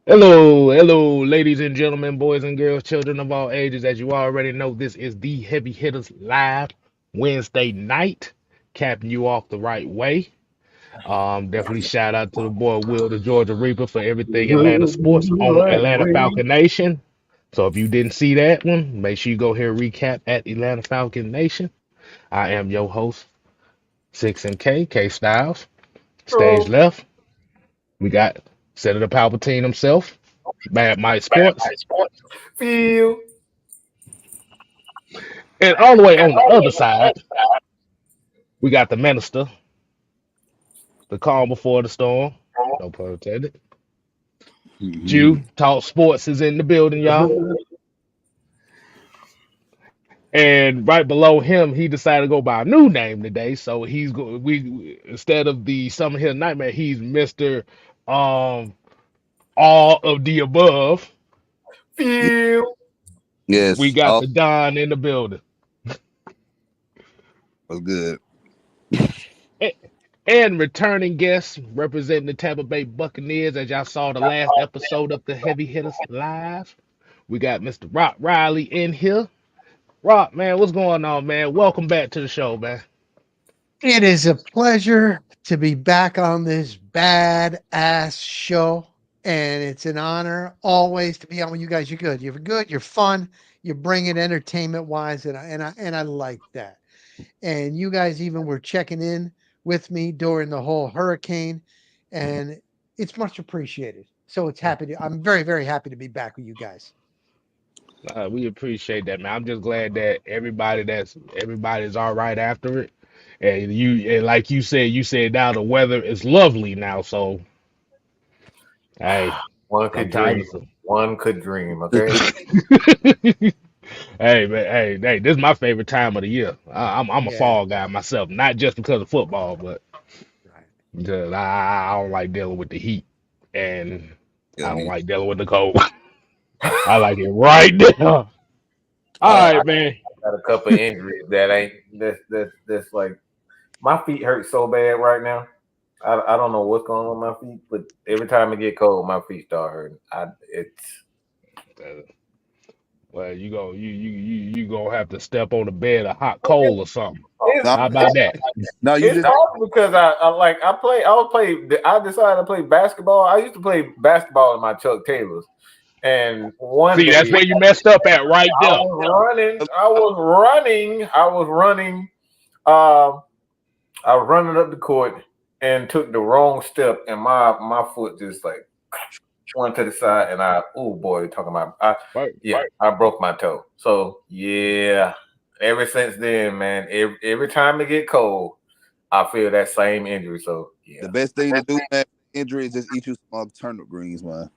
Hello, ladies and gentlemen, boys and girls, children of all ages. As you already know, this is the Heavy Hitters Live Wednesday night, capping you off the right way. Definitely shout out to the boy Will, the Georgia Reaper, for everything Atlanta sports on Right Atlanta way. Falcon Nation. So if you didn't see that one, make sure you go here and recap at Atlanta Falcon Nation. I am your host, Six and K Styles. Stage Oh, left, we got Senator Palpatine himself, Bad Mike bad Sports. night sports. Feel. And all the way on the other side, we got the minister, the calm before the storm. No pun intended. Mhm. Jew talk sports is in the building, y'all. And right below him, he decided to go by a new name today. So he's we instead of the Summer Hill Nightmare, he's Mister um All of the Above. Ye- Feel. We Yes, got all the Don in the building. was good. A- And returning guests representing the Tampa Bay Buccaneers, as y'all saw the last episode of the Heavy Hitters Live. We got Mr. Rock Riley in here. Rock, man, what's going on, man? Welcome back to the show, man. It is a pleasure to be back on this badass show. And it's an honor always to be on with you guys. You're good. You're good. You're fun. You bring it entertainment wise. And I like that. And you guys even were checking in with me during the whole hurricane. And it's much appreciated. So I'm very, very happy to be back with you guys. We appreciate that, man. I'm just glad that everybody's all right after it. And like you said now the weather is lovely now. So hey, One could dream. sometimes One could dream. Okay. hey man, hey, this is my favorite time of the year. I'm a Yeah. fall guy myself, not just because of football, but Right. because I don't like dealing with the heat and I Yeah, don't me. like dealing with the cold. I like it right there. All I, I right, man. got a couple of injuries that ain't that's like my feet hurt so bad right now. I don't know what's going on with my feet, but every time it get cold, my feet start hurting. It's Uh, Well, you gonna have to step on the bed of hot coal or something. it's no, How about that? no, you it's just hard because I decided to play basketball. I used to play basketball in my Chuck Taylors, and one See, day that's where you messed up at right there. I was running. Um, I was running up the court and took the wrong step, and my foot just like went to the side, and oh boy, talking about Right. I broke my toe. So yeah, ever since then, man, every time it get cold, I feel that same injury. So the yeah, best thing to do, man. Injury is just eat you some turnip greens, man.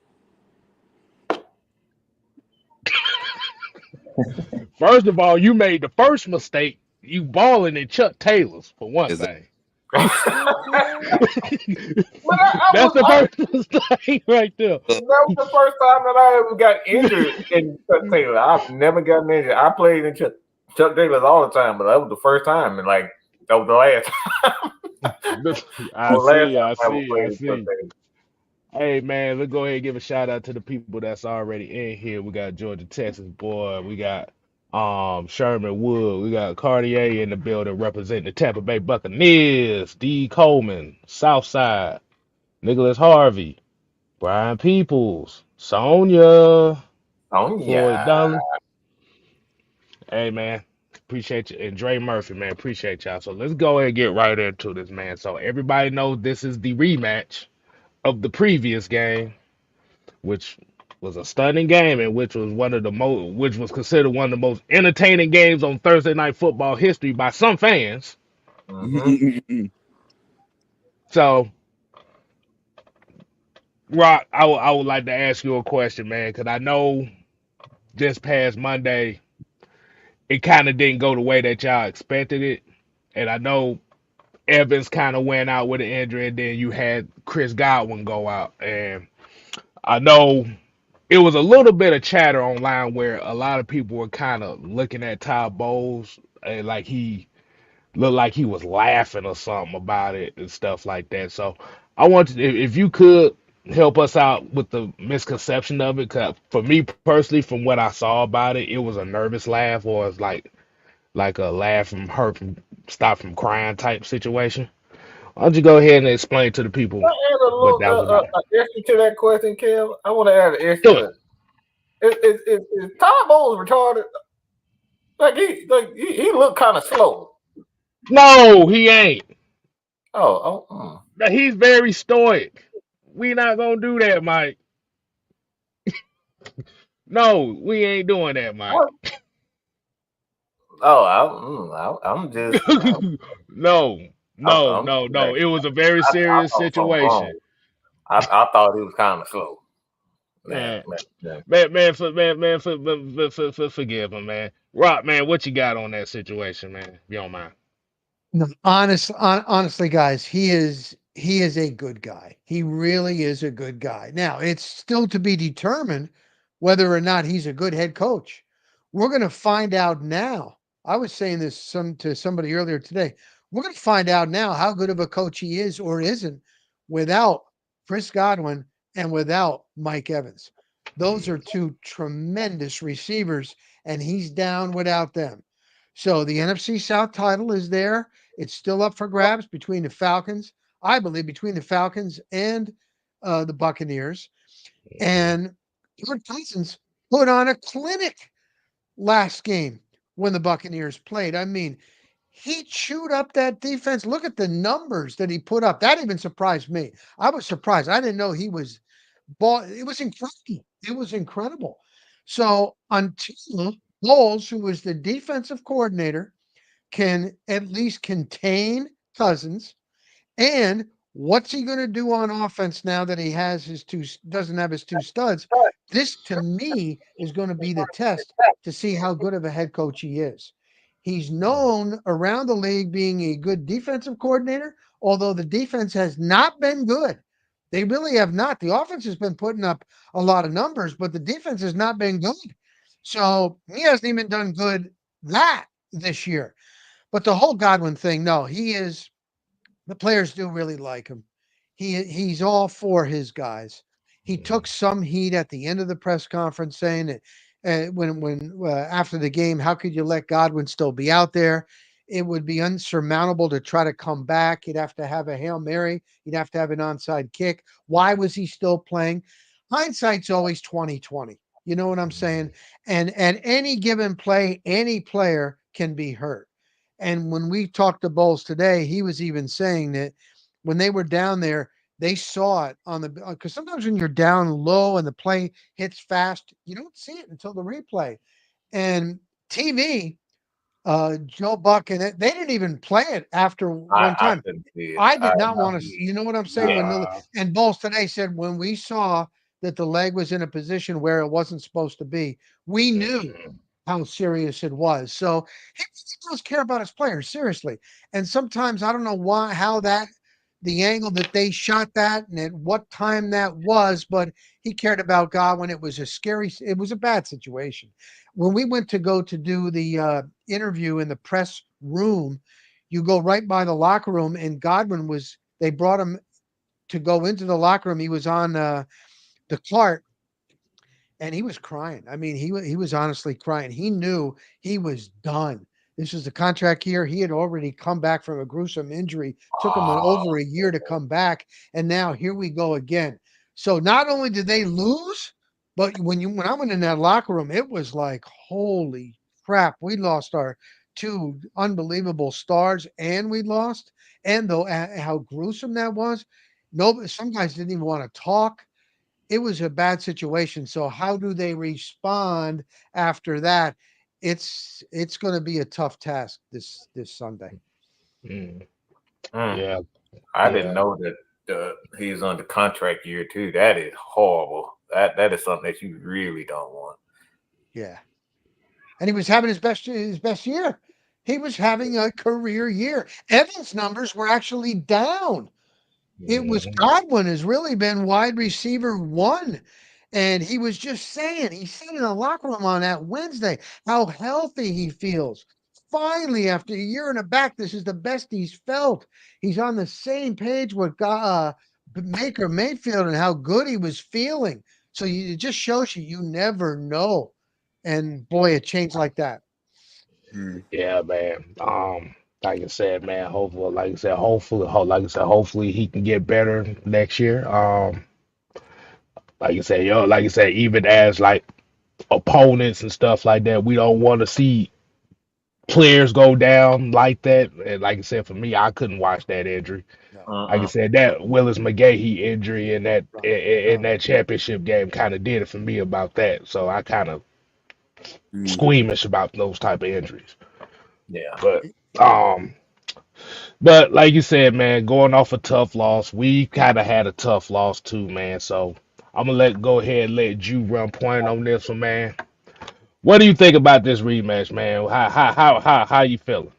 First of all, you made the first mistake. You balling in Chuck Taylors for one Exactly. thing. but That's the first mistake right there. Uh, that was the first time that I ever got injured in Chuck Taylor. I've never gotten injured. I played in Chuck Taylors all the time, but that was the first time, and like that was the last time. I Well, last see, time I I ever see, I played in Chuck see. Taylor. Hey man, let's go ahead and give a shout out to the people that's already in here. We got Georgia, Texas boy. We got Sherman Wood. We got Cartier in the building representing the Tampa Bay Buccaneers. D Coleman, Southside, Nicholas Harvey, Brian Peoples, Sonia, Oh Floyd yeah. Dunley. Hey man, appreciate you. And Dre Murphy, man, appreciate y'all. So let's go ahead and get right into this, man. So everybody knows this is the rematch of the previous game, which was a stunning game and which was considered one of the most entertaining games on Thursday night football history by some fans. Mm-hmm. So, Rock, I would like to ask you a question, man, because I know this past Monday it kind of didn't go the way that y'all expected it, and I know Evans kind of went out with an injury, and then you had Chris Godwin go out, and I know it was a little bit of chatter online where a lot of people were kind of looking at Todd Bowles and like he looked like he was laughing or something about it and stuff like that. So I want to, if you could, help us out with the misconception of it. 'Cause for me personally, from what I saw about it, it was a nervous laugh, or it's like a laugh from her from stop from crying type situation. Why don't you go ahead and explain to the people Can I add a what little that was about? extra to that question, Kev? I want to add an Do it. extra. Is Todd Bowles retarded? He looked kind of slow. No, he ain't. Oh, oh, Now, he's very stoic. We not gonna do that, Mike. No, we ain't doing that, Mike. what? Oh, I'm just, No, no, I'm no, no. like, It was a very I serious thought something situation. wrong. I thought he was kind of slow. Man, Man, man, man. forgive him, man. Rock, man, what you got on that situation, man? If you don't mind. No, honestly, guys, he is a good guy. He really is a good guy. Now, it's still to be determined whether or not he's a good head coach. We're going to find out now. I was saying this to somebody earlier today. We're going to find out now how good of a coach he is or isn't without Chris Godwin and without Mike Evans. Those are two tremendous receivers, and he's down without them. So the NFC South title is there. It's still up for grabs between the Falcons, I believe, between the Falcons and the Buccaneers. And Kirk Cousins put on a clinic last game when the Buccaneers played. I mean, he chewed up that defense. Look at the numbers that he put up. That even surprised me. I was surprised. I didn't know he was ball. It was incredible. It was incredible. So until Bowles, who was the defensive coordinator, can at least contain Cousins. And what's he going to do on offense now that he has his two doesn't have his two studs? This to me is going to be the test to see how good of a head coach he is. He's known around the league being a good defensive coordinator, although the defense has not been good. They really have not. The offense has been putting up a lot of numbers, but the defense has not been good. So he hasn't even done good that this year. But the whole Godwin thing, no, he is the players do really like him. He's all for his guys. He took some heat at the end of the press conference saying that when after the game, how could you let Godwin still be out there? It would be unsurmountable to try to come back. He'd have to have a Hail Mary. He'd have to have an onside kick. Why was he still playing? Hindsight's always 2020. You know what I'm saying? And at any given play, any player can be hurt. And when we talked to Bowles today, he was even saying that when they were down there, they saw it on the because sometimes when you're down low and the play hits fast, you don't see it until the replay. And TV, Joe Buck and they didn't even play it after one I time. couldn't see it. I I did not want to. You know what I'm saying? yeah. When Nah. and Bowles today said when we saw that the leg was in a position where it wasn't supposed to be, we knew how serious it was. So he really does care about his players, seriously. And sometimes I don't know why, how that, the angle that they shot that and at what time that was, but he cared about Godwin. It was a scary, it was a bad situation. When we went to go to do the interview in the press room, you go right by the locker room, and Godwin was, they brought him to go into the locker room. He was on the cart and he was crying. I mean, he was honestly crying. He knew he was done. This was the contract year. He had already come back from a gruesome injury. Took him over a year to come back, and now here we go again. So not only did they lose, but when I went in that locker room, it was like holy crap. We lost our two unbelievable stars, and we lost. And though how gruesome that was, no, some guys didn't even want to talk. It was a bad situation. So how do they respond after that? It's going to be a tough task this Sunday. Mm, Mm. yeah, I didn't yeah. know that he's under contract year too. That is horrible. That is something that you really don't want. Yeah, and he was having his best year. He was having a career year. Evans' numbers were actually down. It was Mhm. Godwin has really been wide receiver one. And he was just saying, he said in the locker room on that Wednesday how healthy he feels. Finally, after a year and a back, this is the best he's felt. He's on the same page with Baker Mayfield and how good he was feeling. So it just shows you never know. And boy, it changed like that. Mm. Yeah, man. Like I said, man, hopefully, hopefully he can get better next year. Like I said, even as like opponents and stuff like that, we don't want to see players go down like that. And like I said, for me, I couldn't watch that injury. No, Like I Uh-uh. said, that Willis McGahee injury in that championship game kind of did it for me about that. So I kind of Mm. squeamish about those type of injuries. Yeah. But um, but like you said, man, going off a tough loss, we kind of had a tough loss too, man. So I'm gonna go ahead and let you run point on this one, man. What do you think about this rematch, man? How you feeling?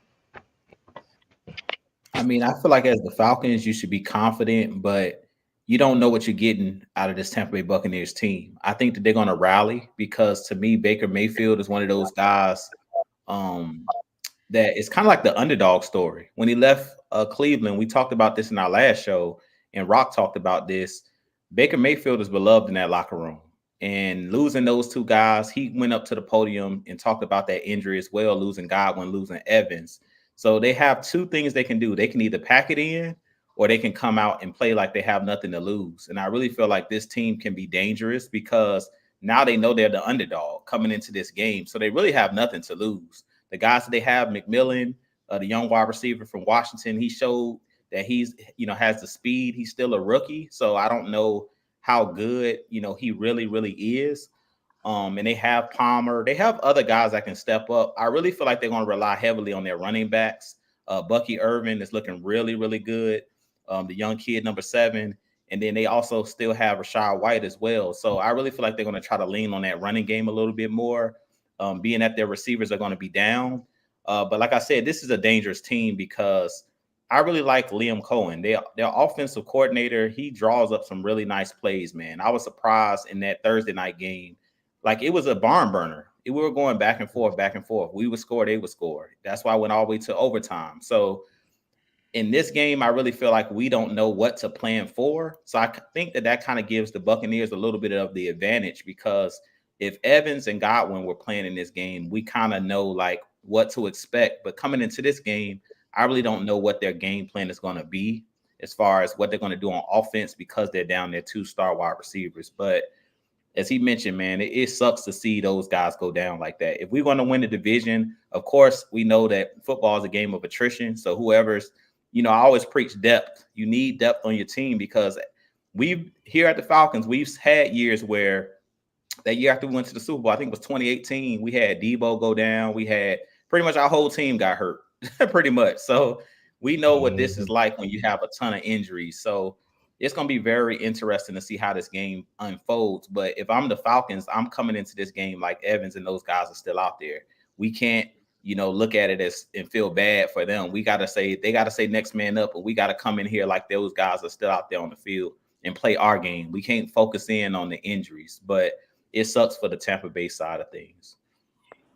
I mean, I feel like as the Falcons, you should be confident, but you don't know what you're getting out of this Tampa Bay Buccaneers team. I think that they're going to rally because to me, Baker Mayfield is one of those guys um, that it's kind of like the underdog story. When he left Cleveland, we talked about this in our last show, and Rock talked about this. Baker Mayfield is beloved in that locker room. And losing those two guys, he went up to the podium and talked about that injury as well, losing Godwin, losing Evans. So they have two things they can do. They can either pack it in or they can come out and play like they have nothing to lose. And I really feel like this team can be dangerous because now they know they're the underdog coming into this game. So they really have nothing to lose. The guys that they have, McMillan, the young wide receiver from Washington, he showed that he's, has the speed. He's still a rookie. So I don't know how good, he really is. And they have Palmer. They have other guys that can step up. I really feel like they're going to rely heavily on their running backs. Bucky Irvin is looking really good. The young kid, number 7. And then they also still have Rashad White as well. So I really feel like they're going to try to lean on that running game a little bit more, being that their receivers are going to be down. But like I said, this is a dangerous team because I really like Liam Cohen. Their offensive coordinator, he draws up some really nice plays, man. I was surprised in that Thursday night game. Like it was a barn burner. We were going back and forth, back and forth. We would score, they would score. That's why I went all the way to overtime. So in this game, I really feel like we don't know what to plan for. So I think that kind of gives the Buccaneers a little bit of the advantage because if Evans and Godwin were playing in this game, we kind of know like what to expect. But coming into this game, I really don't know what their game plan is going to be as far as what they're going to do on offense because they're down their 2-star wide receivers. But as he mentioned, man, it sucks to see those guys go down like that. If we're going to win the division, of course, we know that football is a game of attrition. So whoever's, I always preach depth. You need depth on your team because we've here at the Falcons, we've had years where that year after we went to the Super Bowl, I think it was 2018, we had Debo go down. We had pretty much our whole team got hurt, pretty much. So we know what this is Mhm. like when you have a ton of injuries. So it's going to be very interesting to see how this game unfolds. But if I'm the Falcons, I'm coming into this game like Evans and those guys are still out there. We can't, look at it as and feel bad for them. We got to say, they got to say next man up, and we got to come in here like those guys are still out there on the field and play our game. We can't focus in on the injuries, but it sucks for the Tampa Bay side of things.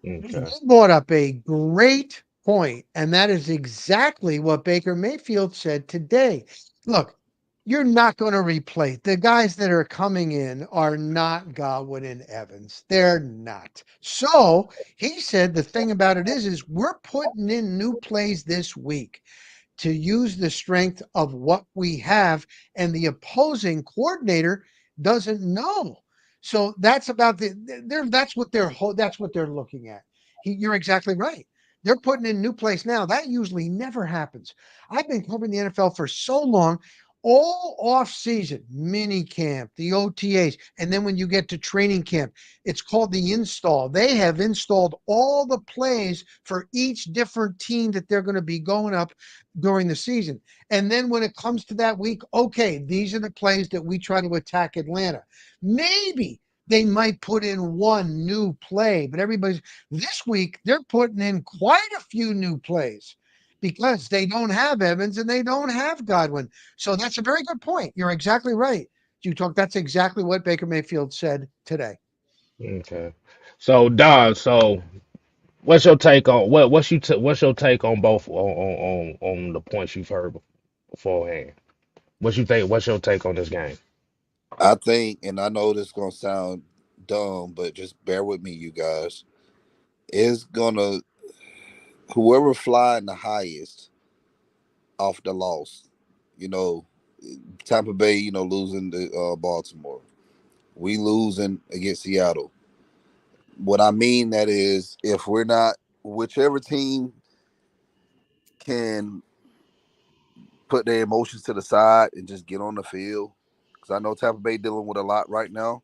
You Okay. brought up a great point, and that is exactly what Baker Mayfield said today. Look, you're not going to replace the guys that are coming in are not Godwin and Evans. They're not. So he said the thing about it is we're putting in new plays this week to use the strength of what we have, and the opposing coordinator doesn't know. So that's about that's what they're looking at. You're exactly right. They're putting in new plays now. That usually never happens. I've been covering the NFL for so long. All off season, mini camp, the OTAs, and then when you get to training camp, it's called the install. They have installed all the plays for each different team that they're going to be going up during the season. And then when it comes to that week, okay, these are the plays that we try to attack Atlanta. Maybe they might put in one new play, but this week they're putting in quite a few new plays because they don't have Evans and they don't have Godwin. So that's a very good point. You're exactly right. That's exactly what Baker Mayfield said today. Okay. So Don, so what's your take on what's your take on both on the points you've heard beforehand? What you think? What's your take on this game? I think, and I know this gonna sound dumb, but just bear with me, you guys. It's gonna whoever flying the highest off the loss. You know, Tampa Bay, losing to Baltimore. We losing against Seattle. What I mean that is, if we're not, whichever team can put their emotions to the side and just get on the field, because I know Tampa Bay dealing with a lot right now,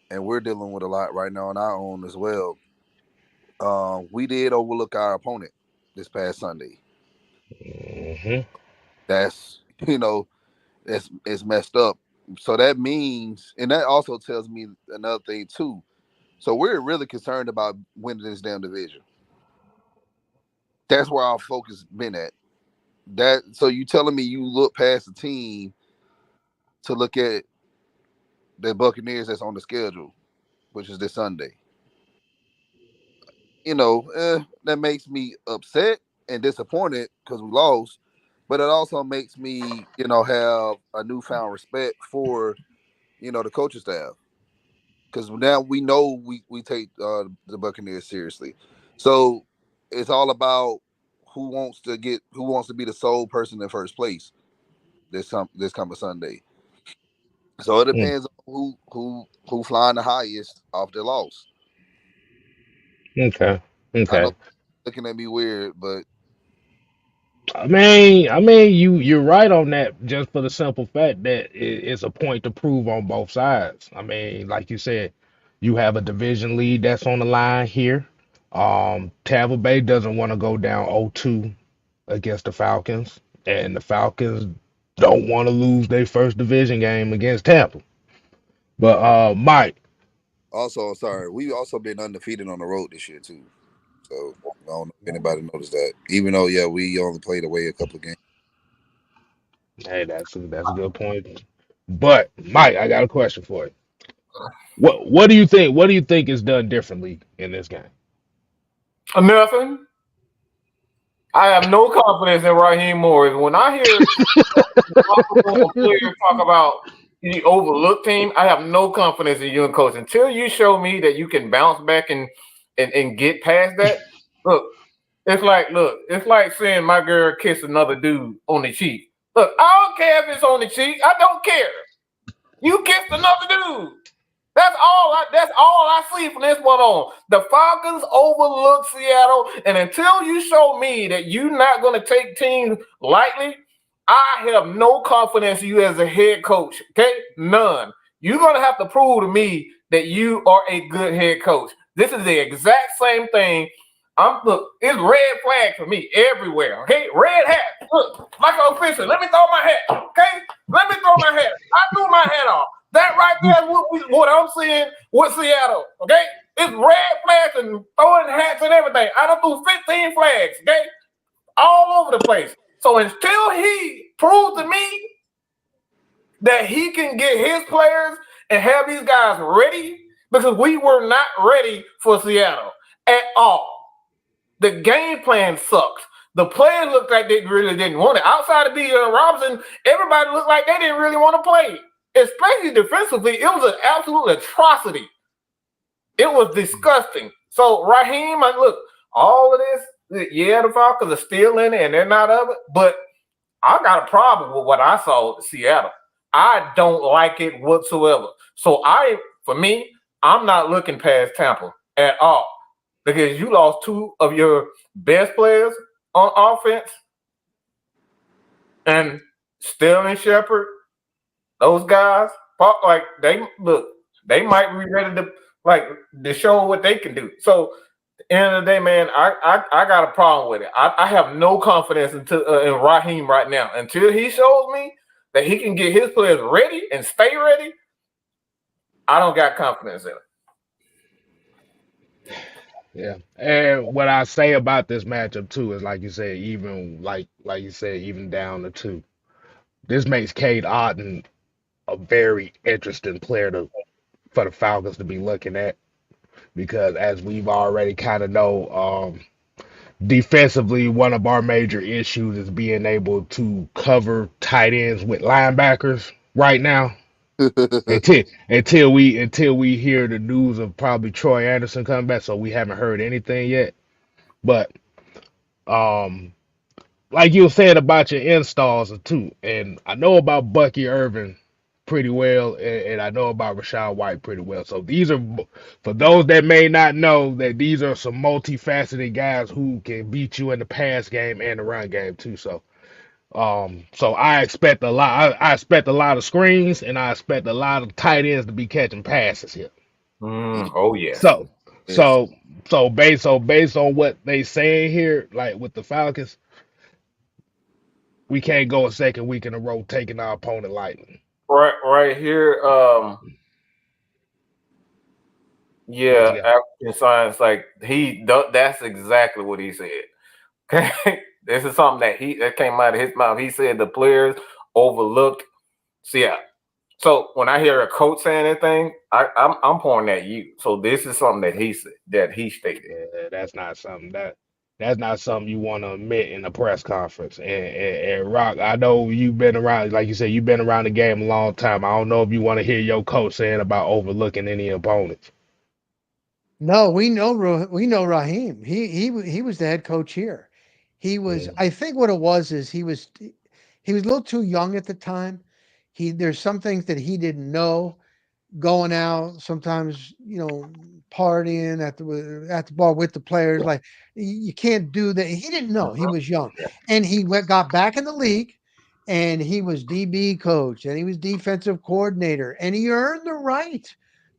and we're dealing with a lot right now on our own as well. We did overlook our opponent this past Sunday. Hmm. That's it's messed up. So that means, and that also tells me another thing too. So we're really concerned about winning this damn division. That's where our focus been at. That so you telling me you look past the team to look at the Buccaneers that's on the schedule, which is this Sunday. That makes me upset and disappointed because we lost, but it also makes me, have a newfound respect for, the coaching staff because now we know we take the Buccaneers seriously. So it's all about who wants to be the sole person in first place this coming Sunday. So it depends on who flying the highest off their loss. Okay. I know Okay. looking at me weird, but I mean, you're right on that. Just for the simple fact that it's a point to prove on both sides. I mean, like you said, you have a division lead that's on the line here. Tampa Bay doesn't want to go down 0-2 against the Falcons, and the Falcons don't want to lose their first division game against Tampa. But Mike, also sorry, we also been undefeated on the road this year too. So I don't know if anybody noticed that. Even though we only played away a couple of games. hey, that's a good point. But Mike, I got a question for you. What do you think? What do you think is done differently in this game? Nothing. I have no confidence in Raheem Morris. When I hear players talk about the overlooked team, I have no confidence in you and coach until you show me that you can bounce back and get past that. Look, it's like saying my girl kissed another dude on the cheek. Look, I don't care if it's on the cheek. I don't care. You kissed another dude. That's all I see from this one on. The Falcons overlooked Seattle, and until you show me that you're not going to take teams lightly, I have no confidence in you as a head coach. Okay, none. You're going to have to prove to me that you are a good head coach. This is the exact same thing. Look, it's red flag for me everywhere. Okay, red hat. Look, like an official. Let me throw my hat. Okay, let me throw my hat. I threw my hat off. That right there is what I'm seeing with Seattle. Okay, it's red flags and throwing hats and everything. I done threw 15 flags. Okay, all over the place. So until he proves to me that he can get his players and have these guys ready, because we were not ready for Seattle at all. The game plan sucks. The players looked like they really didn't want it. Outside of Bijan Robinson, everybody looked like they didn't really want to play. Especially defensively, it was an absolute atrocity. It was disgusting. So Raheem, look, all of this, yeah, the Falcons are still in it and they're not of it, but I got a problem with what I saw at Seattle. I don't like it whatsoever. So for me, I'm not looking past Tampa at all because you lost two of your best players on offense, and Sterling Shepard, those guys, they might be ready to show what they can do. So at the end of the day, man, I got a problem with it. I have no confidence in Raheem right now until he shows me that he can get his players ready and stay ready. I don't got confidence in it. Yeah. And what I say about this matchup too is like you said, even like you said, even down to two. This makes Cade Otton a very interesting player for the Falcons to be looking at because as we've already kind of know, defensively, one of our major issues is being able to cover tight ends with linebackers right now. Until we hear the news of probably Troy Anderson coming back, so we haven't heard anything yet. But um, like you said about your installs too, and I know about Bucky Irvin pretty well, and I know about Rashad White pretty well. So these are, for those that may not know, that these are some multifaceted guys who can beat you in the pass game and the run game too. So I expect a lot. I expect a lot of screens, and I expect a lot of tight ends to be catching passes here. Oh yes. So Yes. so based on what they saying here, like with the Falcons, we can't go a second week in a row taking our opponent lightly. Right here. What you Yeah, got? African science. Like that's exactly what he said. Okay, this is something that came out of his mouth. He said the players overlooked. So yeah. So when I hear a coach saying anything, I'm pointing at you. So this is something that he stated. Yeah, that's not something you want to admit in a press conference. And Rock, I know you've been around, like you said, you've been around the game a long time. I don't know if you want to hear your coach saying about overlooking any opponents. No, we know Raheem. He was the head coach here. He was. Mm, I think what it was is he was a little too young at the time. There's some things that he didn't know, going out sometimes, partying at the bar with the players. Like, you can't do that. He didn't know. He was young, and got back in the league, and he was DB coach, and he was defensive coordinator, and he earned the right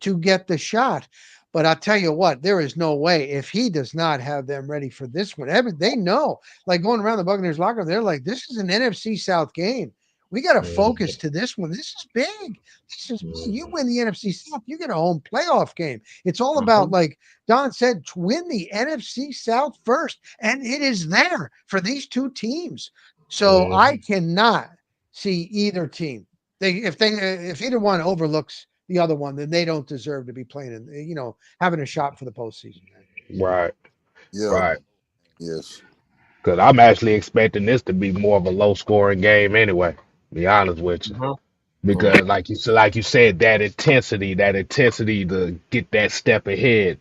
to get the shot. But I'll tell you what, there is no way if he does not have them ready for this one. They know, like going around the Buccaneers locker room, they're like, this is an NFC South game. We got to mm, focus to this one. This is big. This is big. You mm, win the NFC South, you get a home playoff game. It's all about, Mhm. like Don said, to win the NFC South first, and it is there for these two teams. So I mm. cannot see either team. If either one overlooks the other one, then they don't deserve to be playing in, having a shot for the postseason, man. Right, Yeah. right. Yes. Because I'm actually expecting this to be more of a low scoring game anyway. Be honest with you. Mhm. Because like you said, that intensity to get that step ahead,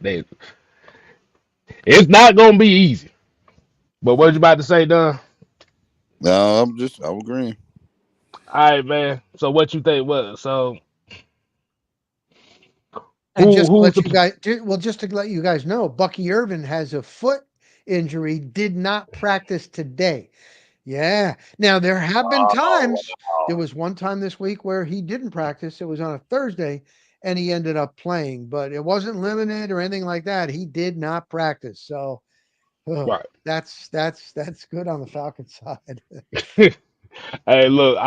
it's not gonna be easy. But what you about to say, Don? No, I'm agreeing. All right, man. So what you think? What? So And just to who's let the? you guys, just to let you guys know, Bucky Irvin has a foot injury, did not practice today. Yeah. Now there have been Oh, times. There was one time this week where he didn't practice. It was on a Thursday, and he ended up playing, but it wasn't limited or anything like that. He did not practice. So Right. that's good on the Falcon side. Hey, look.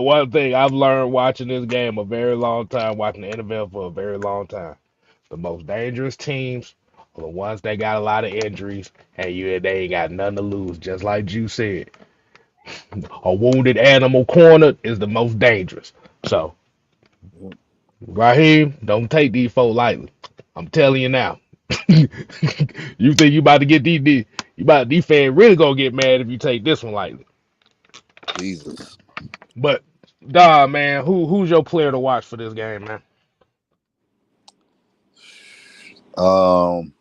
One thing I've learned watching this game a very long time, watching the NFL for a very long time. The most dangerous teams are the ones that got a lot of injuries, and they ain't got nothing to lose. Just like you said, a wounded animal cornered is the most dangerous. So, Raheem, don't take these folk lightly. I'm telling you now. You think you about to get these fans really gonna get mad if you take this one lightly. Jesus. But dog, man, who's your player to watch for this game, man? Um,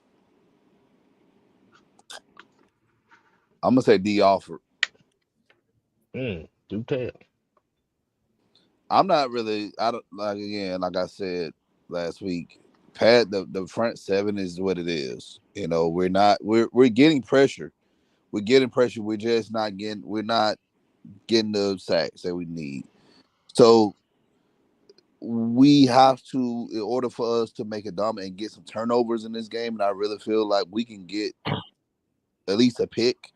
I'm gonna say D Alford. Do tell. I'm not really. I don't like again. Like I said last week, Pat. The front seven is what it is. We're not. We're getting pressure. We're getting pressure. We're just not getting. We're not getting the sacks that we need. So we have to, in order for us to make a dominant and get some turnovers in this game. And I really feel like we can get at least a pick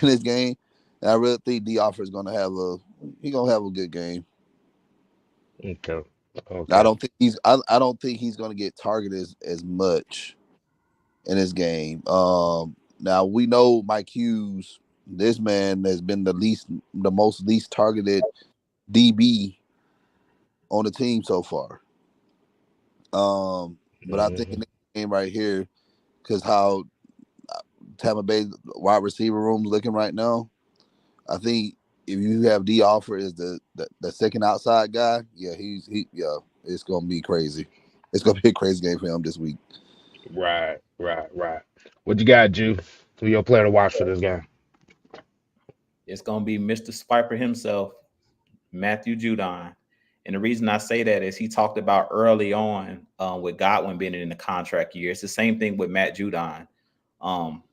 in this game. And I really think D Offer is gonna have a good game. Okay. I Okay. don't think I don't think he's gonna get targeted as much in this game. Now we know Mike Hughes, this man has been the most least targeted DB on the team so far. But I think in Hmm. this game right here, because how Tampa Bay wide receiver room looking right now, I think if you have D offer as the second outside guy, yeah, it's gonna be crazy. It's gonna be a crazy game for him this week. Right. What you got, Jew? Who your player to watch for this game? It's gonna be Mr. Spiper himself, Matthew Judon. And the reason I say that is he talked about early on with Godwin being in the contract year. It's the same thing with Matt Judon. Um,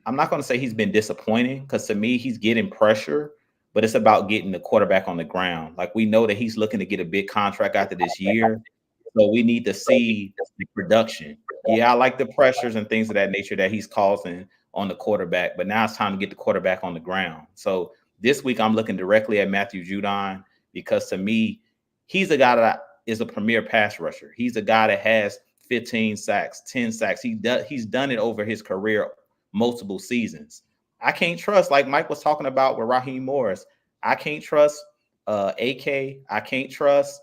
I'm not going to say he's been disappointing because to me, he's getting pressure, but it's about getting the quarterback on the ground. Like we know that he's looking to get a big contract after this year. So we need to see the production. Yeah, I like the pressures and things of that nature that he's causing on the quarterback, but now it's time to get the quarterback on the ground. So this week I'm looking directly at Matthew Judon because to me, he's a guy that is a premier pass rusher. He's a guy that has 15 sacks, 10 sacks. He's done it over his career multiple seasons. I can't trust, like Mike was talking about with Raheem Morris. I can't trust AK. I can't trust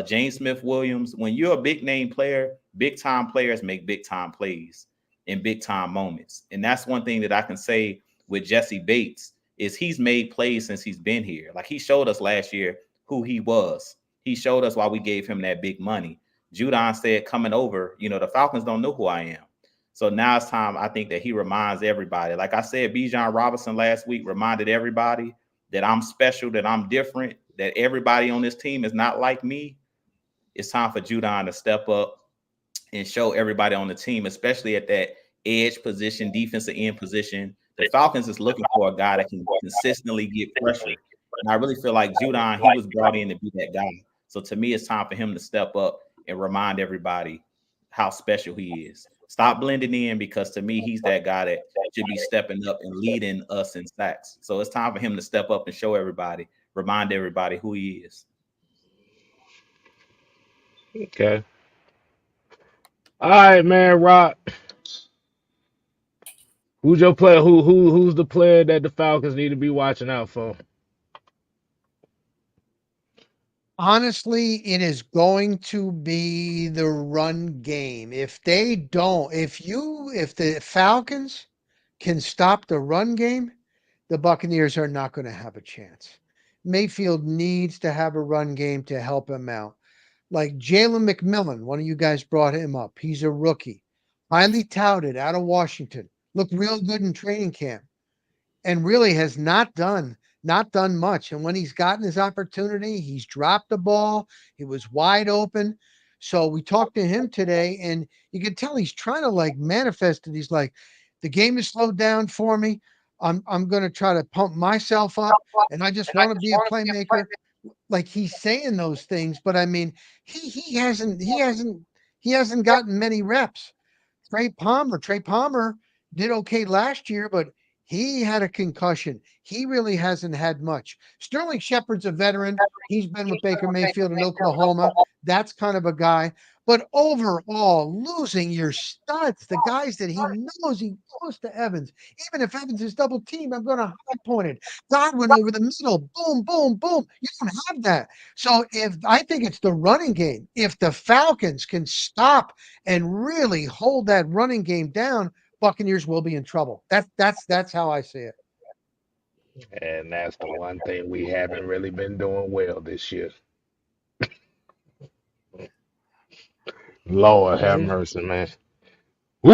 James Smith Williams. When you're a big name player, big time players make big time plays in big time moments. And that's one thing that I can say with Jesse Bates is he's made plays since he's been here. Like he showed us last year who he was. He showed us why we gave him that big money. Judon said coming over, the Falcons don't know who I am. So now it's time, I think, that he reminds everybody. Like I said, Bijan Robinson last week reminded everybody that I'm special, that I'm different, that everybody on this team is not like me. It's time for Judon to step up and show everybody on the team, especially at that edge position, defensive end position. The Falcons is looking for a guy that can consistently get pressure. And I really feel like Judon, he was brought in to be that guy. So to me, it's time for him to step up and remind everybody how special he is. Stop blending in because to me, he's that guy that should be stepping up and leading us in sacks. So it's time for him to step up and show everybody, remind everybody who he is. Okay. All right, man, Rock. Who's your player? Who's the player that the Falcons need to be watching out for? Honestly, it is going to be the run game. If they don't, if the Falcons can stop the run game, the Buccaneers are not going to have a chance. Mayfield needs to have a run game to help him out. Like Jalen McMillan, one of you guys brought him up. He's a rookie, highly touted out of Washington. Looked real good in training camp and really has not done much. And when he's gotten his opportunity, he's dropped the ball. He was wide open. So we talked to him today, and you can tell he's trying to like manifest it. He's like, the game is slowed down for me. I'm gonna try to pump myself up, and I just want to be a playmaker. Like he's saying those things, but I mean, he hasn't gotten many reps. Trey Palmer did okay last year, but he had a concussion. He really hasn't had much. Sterling Shepard's a veteran. He's been with Baker Mayfield in Oklahoma. That's kind of a guy. But overall, losing your studs, the guys that he goes to Evans. Even if Evans is double teamed, I'm going to high point it. Godwin over the middle, boom, boom, boom. You don't have that. So if I think it's the running game, if the Falcons can stop and really hold that running game down, Buccaneers will be in trouble. That's how I see it. And that's the one thing we haven't really been doing well this year. Lord have mercy, man. Woo!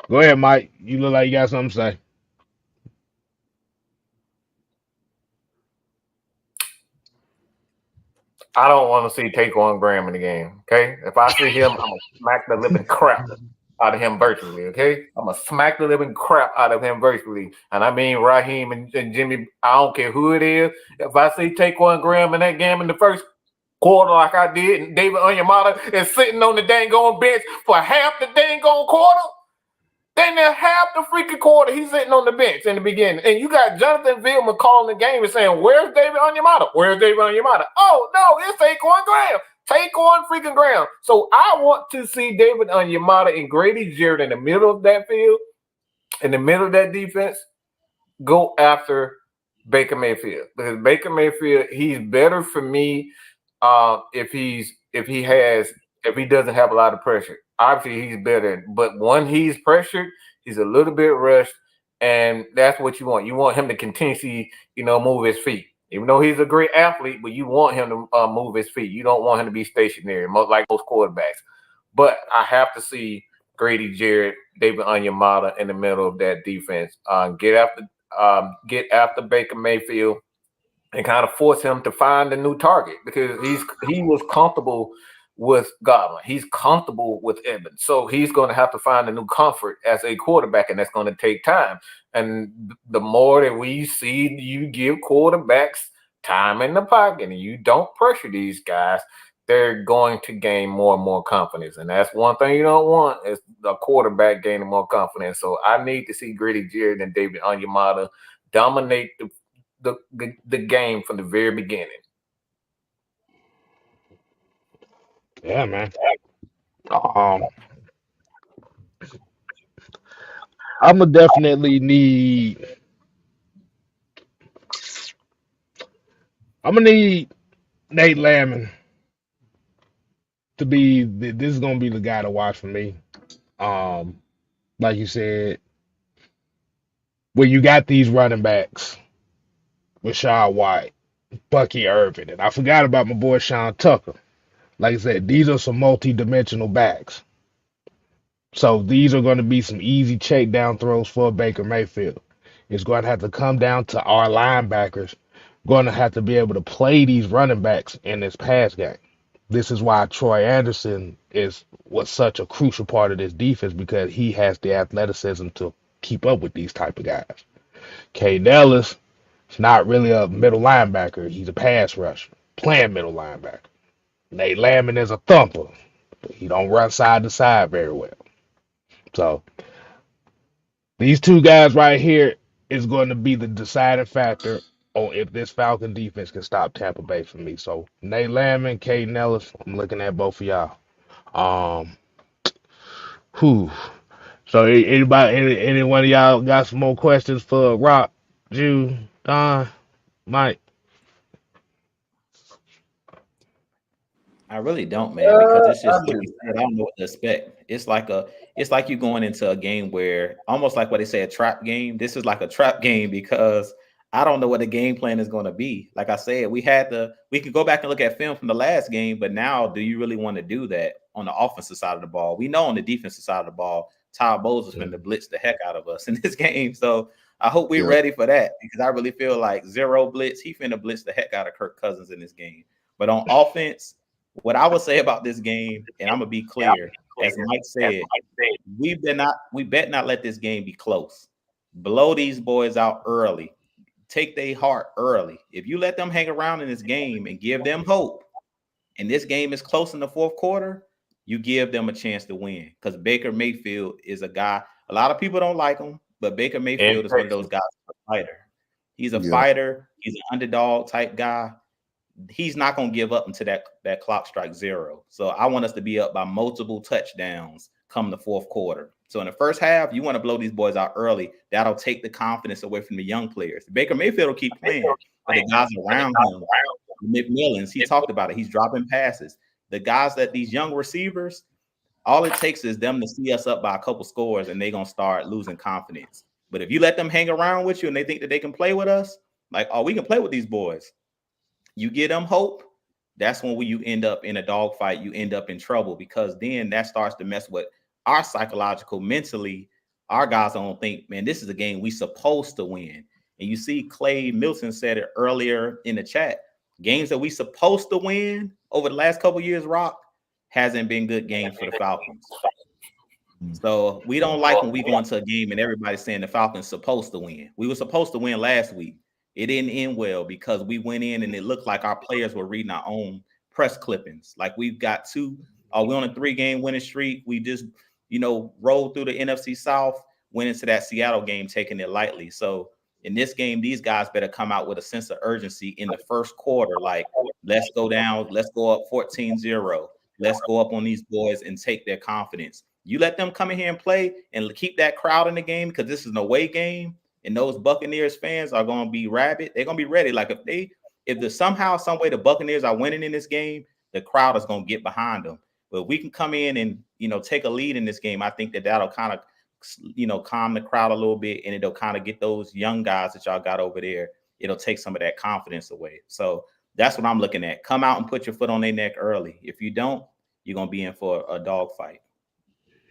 Go ahead, Mike. You look like you got something to say. I don't want to see Taquan Graham in the game. Okay, if I see him, I'm gonna smack the living crap out of him virtually. Okay, I'm gonna smack the living crap out of him virtually, and I mean Raheem and Jimmy. I don't care who it is. If I see Taquan Graham in that game in the first quarter, like I did, and David Onyemata is sitting on the dang on bench for half the dang on quarter. Then they're half the freaking quarter, he's sitting on the bench in the beginning. And you got Jonathan Vilma calling the game and saying, where's David Onyemata? Where's David Onyemata? Oh, no, it's Taquan Graham. Taquan freaking Graham. So I want to see David Onyemata and Grady Jarrett in the middle of that field, in the middle of that defense, go after Baker Mayfield. Because Baker Mayfield, he's better for me if he doesn't have a lot of pressure. Obviously, he's better, but when he's pressured, He's a little bit rushed, and that's what you want. You want him to continuously, move his feet. Even though he's a great athlete, but you want him to move his feet. You don't want him to be stationary, like most quarterbacks. But I have to see Grady Jarrett, David Onyemata in the middle of that defense. Get after Baker Mayfield and kind of force him to find a new target because he was comfortable with Godwin. He's comfortable with Evans. So he's going to have to find a new comfort as a quarterback, and that's going to take time. And the more that we see you give quarterbacks time in the pocket and you don't pressure these guys, they're going to gain more and more confidence. And that's one thing you don't want is a quarterback gaining more confidence. So I need to see Grady Jarrett and David Onyemata dominate the game from the very beginning. Yeah, man. Um, I'm gonna definitely need. I'm gonna need Nate Landman to be. This is gonna be the guy to watch for me. Um, like you said, where you got these running backs, Rashad White, Bucky Irvin, and I forgot about my boy Sean Tucker. Like I said, these are some multi-dimensional backs. So these are going to be some easy check down throws for Baker Mayfield. It's going to have to come down to our linebackers, going to have to be able to play these running backs in this pass game. This is why Troy Anderson was such a crucial part of this defense because he has the athleticism to keep up with these type of guys. K. Nellis is not really a middle linebacker. He's a pass rusher, playing middle linebacker. Nate Landman is a thumper, but he don't run side to side very well. So these two guys right here is going to be the deciding factor on if this Falcon defense can stop Tampa Bay for me. So Nate Landman, Caden Ellis, I'm looking at both of y'all. Um, whew. So any one of y'all got some more questions for Rock, Jew, Don, Mike? I really don't, man, because it's just like you said, I don't know what to expect. It's like you going into a game where almost like what they say a trap game. This is like a trap game because I don't know what the game plan is going to be. Like I said, we can go back and look at film from the last game, but now do you really want to do that on the offensive side of the ball? We know on the defensive side of the ball, Todd Bowles is going to blitz the heck out of us in this game. So I hope we're ready for that because I really feel like zero blitz, he finna blitz the heck out of Kirk Cousins in this game. But on offense, what I would say about this game, and I'm gonna be clear, as Mike said, we bet not let this game be close. Blow these boys out early. Take their heart early. If you let them hang around in this game and give them hope, and this game is close in the fourth quarter, you give them a chance to win. Because Baker Mayfield is a guy, a lot of people don't like him, but Baker Mayfield is one of those guys, a fighter. He's a fighter, he's an underdog type guy. He's not going to give up until that clock strikes zero. So I want us to be up by multiple touchdowns come the fourth quarter. So in the first half, you want to blow these boys out early. That'll take the confidence away from the young players. Baker Mayfield will keep playing, but the guys around him, McMillans, he talked about it. He's dropping passes. The guys that these young receivers, all it takes is them to see us up by a couple scores and they're going to start losing confidence. But if you let them hang around with you and they think that they can play with us, like, oh, we can play with these boys. You get them hope, that's when you end up in a dogfight. You end up in trouble because then that starts to mess with our psychological, mentally. Our guys don't think, man, this is a game we supposed to win. And you see Clay Milton said it earlier in the chat. Games that we supposed to win over the last couple of years, Rock, hasn't been good games for the Falcons. So we don't like when we go into a game and everybody's saying the Falcons supposed to win. We were supposed to win last week. It didn't end well because we went in and it looked like our players were reading our own press clippings. Like we've got we're on a 3-game winning streak. We just, rolled through the NFC South, went into that Seattle game, taking it lightly. So in this game, these guys better come out with a sense of urgency in the first quarter. Like, let's go down, let's go up 14-0. Let's go up on these boys and take their confidence. You let them come in here and play and keep that crowd in the game because this is an away game. And those Buccaneers fans are going to be rabid. They're going to be ready. Like if there's somehow, some way the Buccaneers are winning in this game, the crowd is going to get behind them. But if we can come in and, take a lead in this game, I think that'll kind of calm the crowd a little bit, and it'll kind of get those young guys that y'all got over there. It'll take some of that confidence away. So that's what I'm looking at. Come out and put your foot on their neck early. If you don't, you're gonna be in for a dog fight.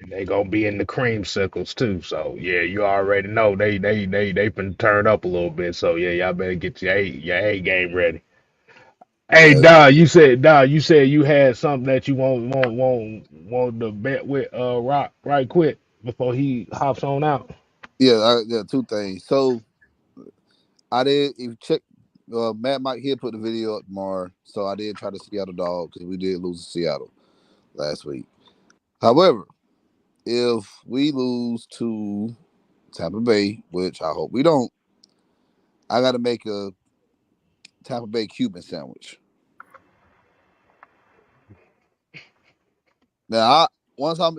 They gonna be in the creamsicles too. So yeah, you already know they been turned up a little bit. So yeah, y'all better get your A game ready. Hey, Yeah, You said you had something that you want to bet with Rock right quick before he hops on out. yeah. Two things. So I did. If you check, Matt Mike here put the video up tomorrow. So I did try the Seattle dog because we did lose to Seattle last week. However, if we lose to Tampa Bay, which I hope we don't, I got to make a Tampa Bay Cuban sandwich. Now, once I'm,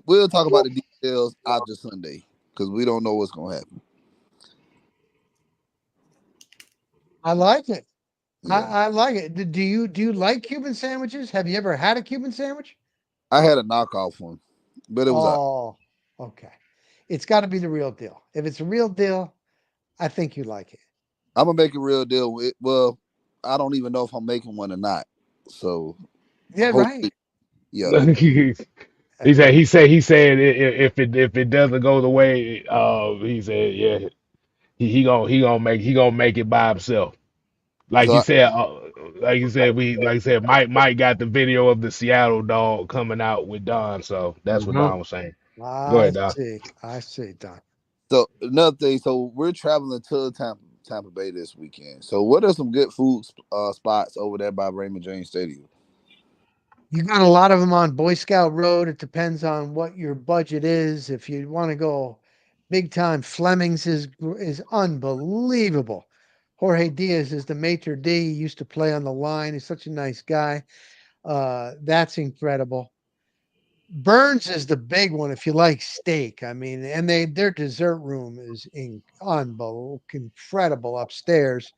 we'll talk about the details after Sunday because we don't know what's gonna happen. I like it. Yeah, I like it. Do you like Cuban sandwiches? Have you ever had a Cuban sandwich? I had a knockoff one, but it was. Oh, okay. It's got to be the real deal. If it's a real deal, I think you like it. I'm gonna make a real deal with. Well, I don't even know if I'm making one or not. So Yeah, right. hopefully, yeah. He said if it doesn't go the way he said yeah he gonna make it by himself. Like So you said, Mike got the video of the Seattle dog coming out with Don, so that's what Mm-hmm. Don was saying. Go I ahead, Don. see. I see, Don. so another thing. So we're traveling to Tampa Bay this weekend. So what are some good food spots over there by Raymond James Stadium? You got a lot of them on Boy Scout Road. It depends on what your budget is. If you want to go big time, Fleming's is unbelievable. Jorge Diaz is the maitre d'. He used to play on the line. He's such a nice guy. That's incredible. Burns is the big one if you like steak. I mean, and their dessert room is unbelievable, incredible upstairs.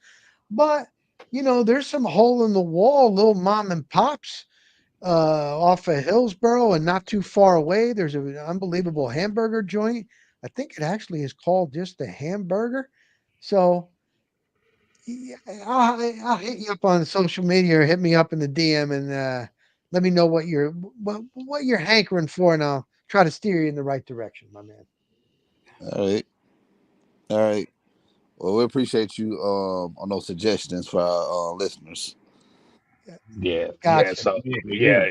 But there's some hole in the wall, little mom and pops off of Hillsboro and not too far away. There's an unbelievable hamburger joint. I think it actually is called just the Hamburger. So yeah, I'll hit you up on social media or hit me up in the DM and let me know what you're hankering for, and I'll try to steer you in the right direction, my man. All right, all right. Well, we appreciate you on those suggestions for our listeners. Yeah, yeah. Gotcha. So Yeah. yeah,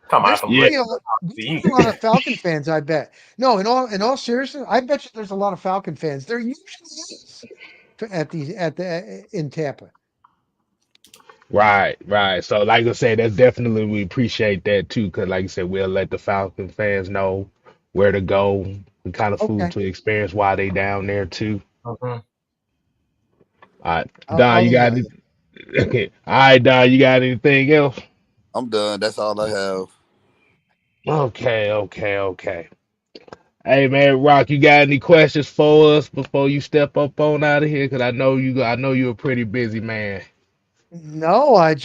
Talking There's about some yeah, red. probably there's a lot of Falcon fans, I bet. No, in all seriousness, I bet you there's a lot of Falcon fans. There usually is at the in Tampa. right. So like I said, that's definitely we appreciate that too, because like I said, we'll let the Falcon fans know where to go and kind of food Okay, to experience while they down there too. Mm-hmm. All right, Don, I'll you got email any? you. Okay, all right, Don, you got anything else? I'm done. That's all I have. Okay. Hey man, Rock, you got any questions for us before you step up on out of here? Cause I know you're a pretty busy man. No, I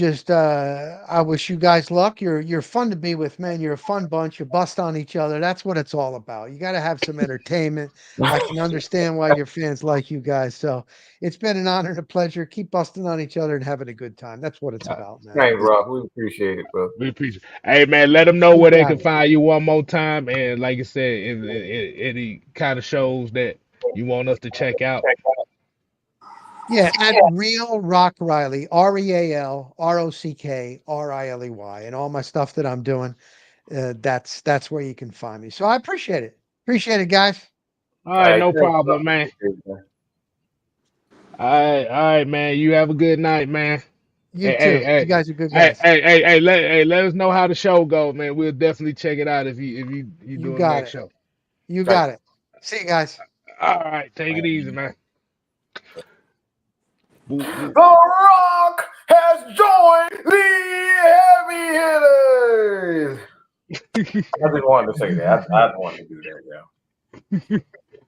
wish you guys luck. You're fun to be with, man. You're a fun bunch. You bust on each other. That's what it's all about. You got to have some entertainment. I can understand why your fans like you guys. So it's been an honor and a pleasure. Keep busting on each other and having a good time. That's what it's Uh, about, man. Thanks, Rock. We appreciate it, bro. we appreciate. Hey man, let them know You where they got can it. find you one more time. And like I said, any kind of shows that you want us to check out. Yeah, at Real Rock Riley, RealRockRiley, and all my stuff that I'm doing. That's where you can find me. So I appreciate it. Appreciate it, guys. All All right, right, no thanks, problem, Rock. man. Appreciate it, man. All right, man. You have a good night, man. You Hey, hey, too. You hey, guys are good guys. let us know how the show go, man. We'll definitely check it out if you You doing the got next it. show. You Thanks. got it. See you guys. All right, take it easy, man. Boop, boop. The Rock has joined the heavy hitters. I just wanted to say that. I wanted to do that, yeah.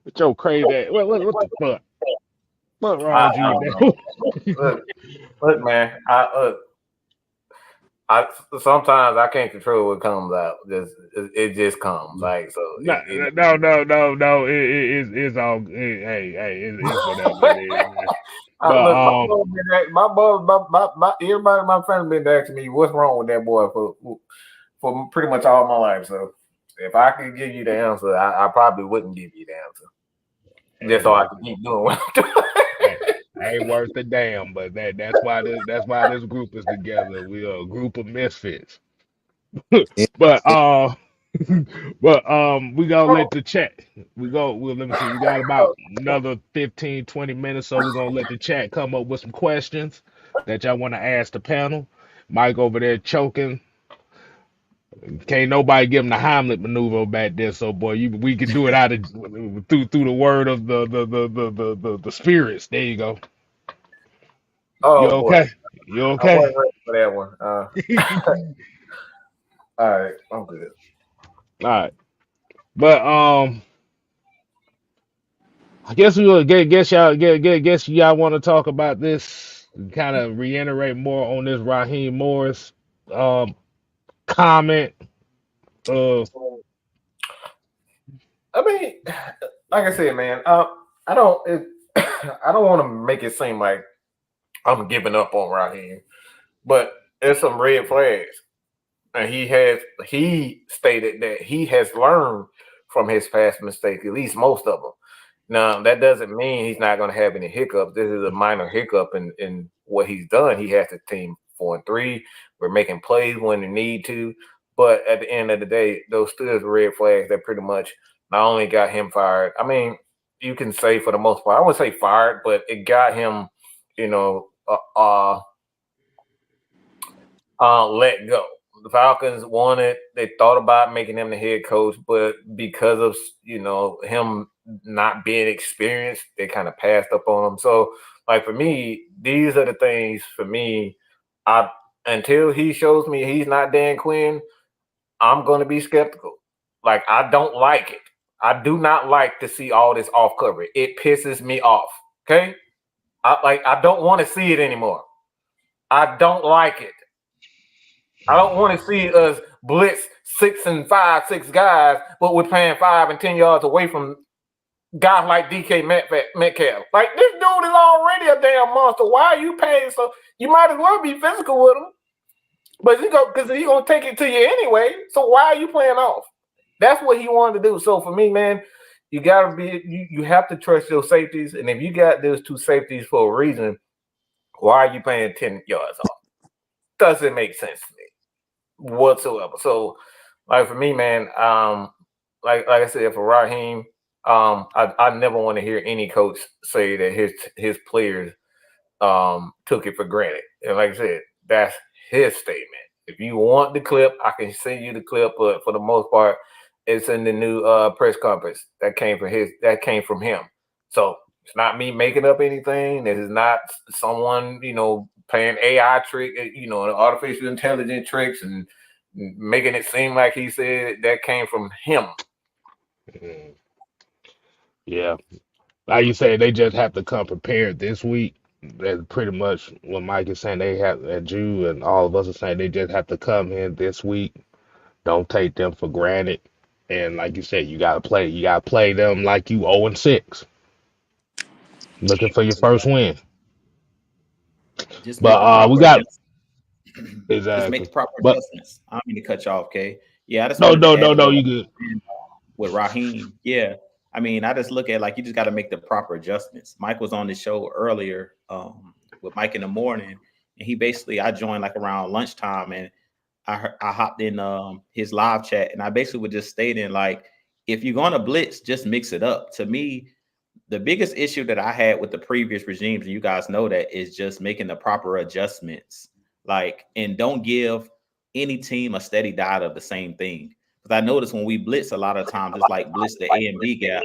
What your crazy ass? What the fuck? What wrong I with you, don't know. man? Look, man. Sometimes I can't control what comes out. It just comes. Like so No, no. It's all. It's whatever it is, man. But Look, everybody in my family been asking me what's wrong with that boy for pretty much all my life. So if I could give you the answer, I probably wouldn't give you the answer just so I can keep doing what I'm doing. ain't worth the damn. But that's why this group is together. We are a group of misfits. Yeah. But we gonna let the chat. We'll let me see. We got about another 15, 20 minutes, so we're gonna let the chat come up with some questions that y'all want to ask the panel. Mike over there choking. Can't nobody give him the Heimlich maneuver back there. So boy, we can do it out of through the word of the spirits. There you go. You Oh boy, okay? You I okay? wasn't ready for that one. All right, I'm good. All right. But I guess we will guess y'all want to talk about this, kind of reiterate more on this Raheem Morris um comment. Uh, I mean, like I said, man, I don't. I don't want to make it seem like I'm giving up on Raheem, but there's some red flags, and he stated that he has learned from his past mistakes, at least most of them. Now that doesn't mean he's not going to have any hiccups. This is a minor hiccup in what he's done. He has the team 4-3. We're making plays when we need to, but at the end of the day, those still red flags that pretty much not only got him fired. I mean, you can say for the most part, I wouldn't say fired, but it got him, you know, let go. The Falcons wanted, they thought about making him the head coach, but because of him not being experienced, they kind of passed up on him. So, like for me, these are the things for me. I Until he shows me he's not Dan Quinn, I'm going to be skeptical. Like I don't like it. I do not like to see all this off cover. It pisses me off. Okay, I don't want to see it anymore. I don't like it. I don't want to see us blitz 6 guys, but we're playing 5 and 10 yards away from guys like DK Metcalf. Like this dude is already a damn monster. Why are you paying so? You might as well be physical with him, but because he's gonna take it to you anyway. So why are you playing off? That's what he wanted to do. So for me, man, you gotta be you have to trust your safeties, and if you got those 2 safeties for a reason, why are you playing 10 yards off? Doesn't make sense to me whatsoever. So, like for me, man, like I said, for Raheem, I never want to hear any coach say that his players took it for granted. And like I said, that's his statement. If you want the clip, I can send you the clip, but for the most part, it's in the new press conference that came from him. So it's not me making up anything. This is not someone, playing AI trick, artificial intelligence tricks and making it seem like he said that came from him. yeah, like you say, they just have to come prepared this week. That's pretty much what Mike is saying. They have, and Jew and all of us are saying, they just have to come in this week. Don't take them for granted. And like you said, you gotta play them like you 0-6, looking for your first win. Just make But the we proper got adjustments. Just make exactly. the proper But adjustments. I don't mean to cut you off, okay? Yeah, I just no, wanted no, to no, add a no, little you good. with Raheem. Yeah. I mean, I just look at like you just got to make the proper adjustments. Mike was on the show earlier with Mike in the morning, and he basically I joined like around lunchtime, and I hopped in his live chat, and I basically was just stating like, if you're gonna blitz, just mix it up. To me, the biggest issue that I had with the previous regimes, and you guys know that, is just making the proper adjustments. Like, and don't give any team a steady diet of the same thing. Because I notice when we blitz, a lot of times it's like blitz the A and B gap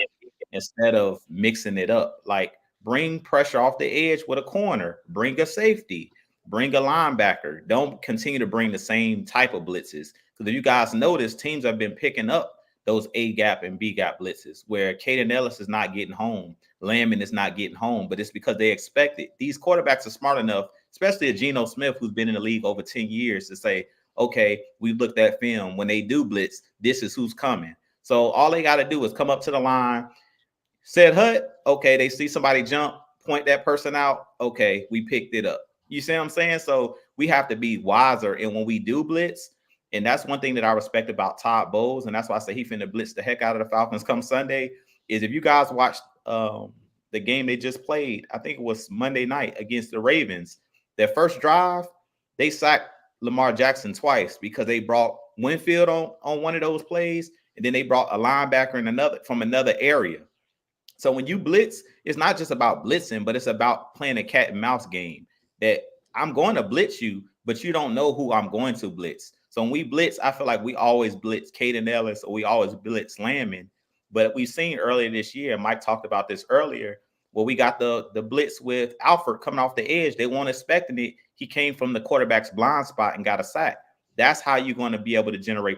instead of mixing it up. Like, bring pressure off the edge with a corner, bring a safety, bring a linebacker. Don't continue to bring the same type of blitzes. Because if you guys notice, teams have been picking up those A gap and B gap blitzes where Caden Ellis is not getting home, Landman is not getting home, but it's because they expect it. These quarterbacks are smart enough especially a Geno Smith who's been in the league over 10 years, to say, okay, we looked at film. When they do blitz, this is who's coming. So all they got to do is come up to the line, said hut, okay, they see somebody jump, point that person out, okay, we picked it up. You see what I'm saying? So we have to be wiser. And when we do blitz, and that's one thing that I respect about Todd Bowles, and that's why I say he finna blitz the heck out of the Falcons come Sunday, is if you guys watched the game they just played, I think it was Monday night against the Ravens, their first drive, they sacked Lamar Jackson twice because they brought Winfield on one of those plays, and then they brought a linebacker in another area. So when you blitz, it's not just about blitzing, but it's about playing a cat and mouse game that I'm going to blitz you, but you don't know who I'm going to blitz. So when we blitz, I feel like we always blitz Caden Ellis or we always blitz Landman. But we've seen earlier this year, Mike talked about this earlier, where we got the blitz with Alfred coming off the edge. They weren't expecting it. He came from the quarterback's blind spot and got a sack. That's how you're going to be able to generate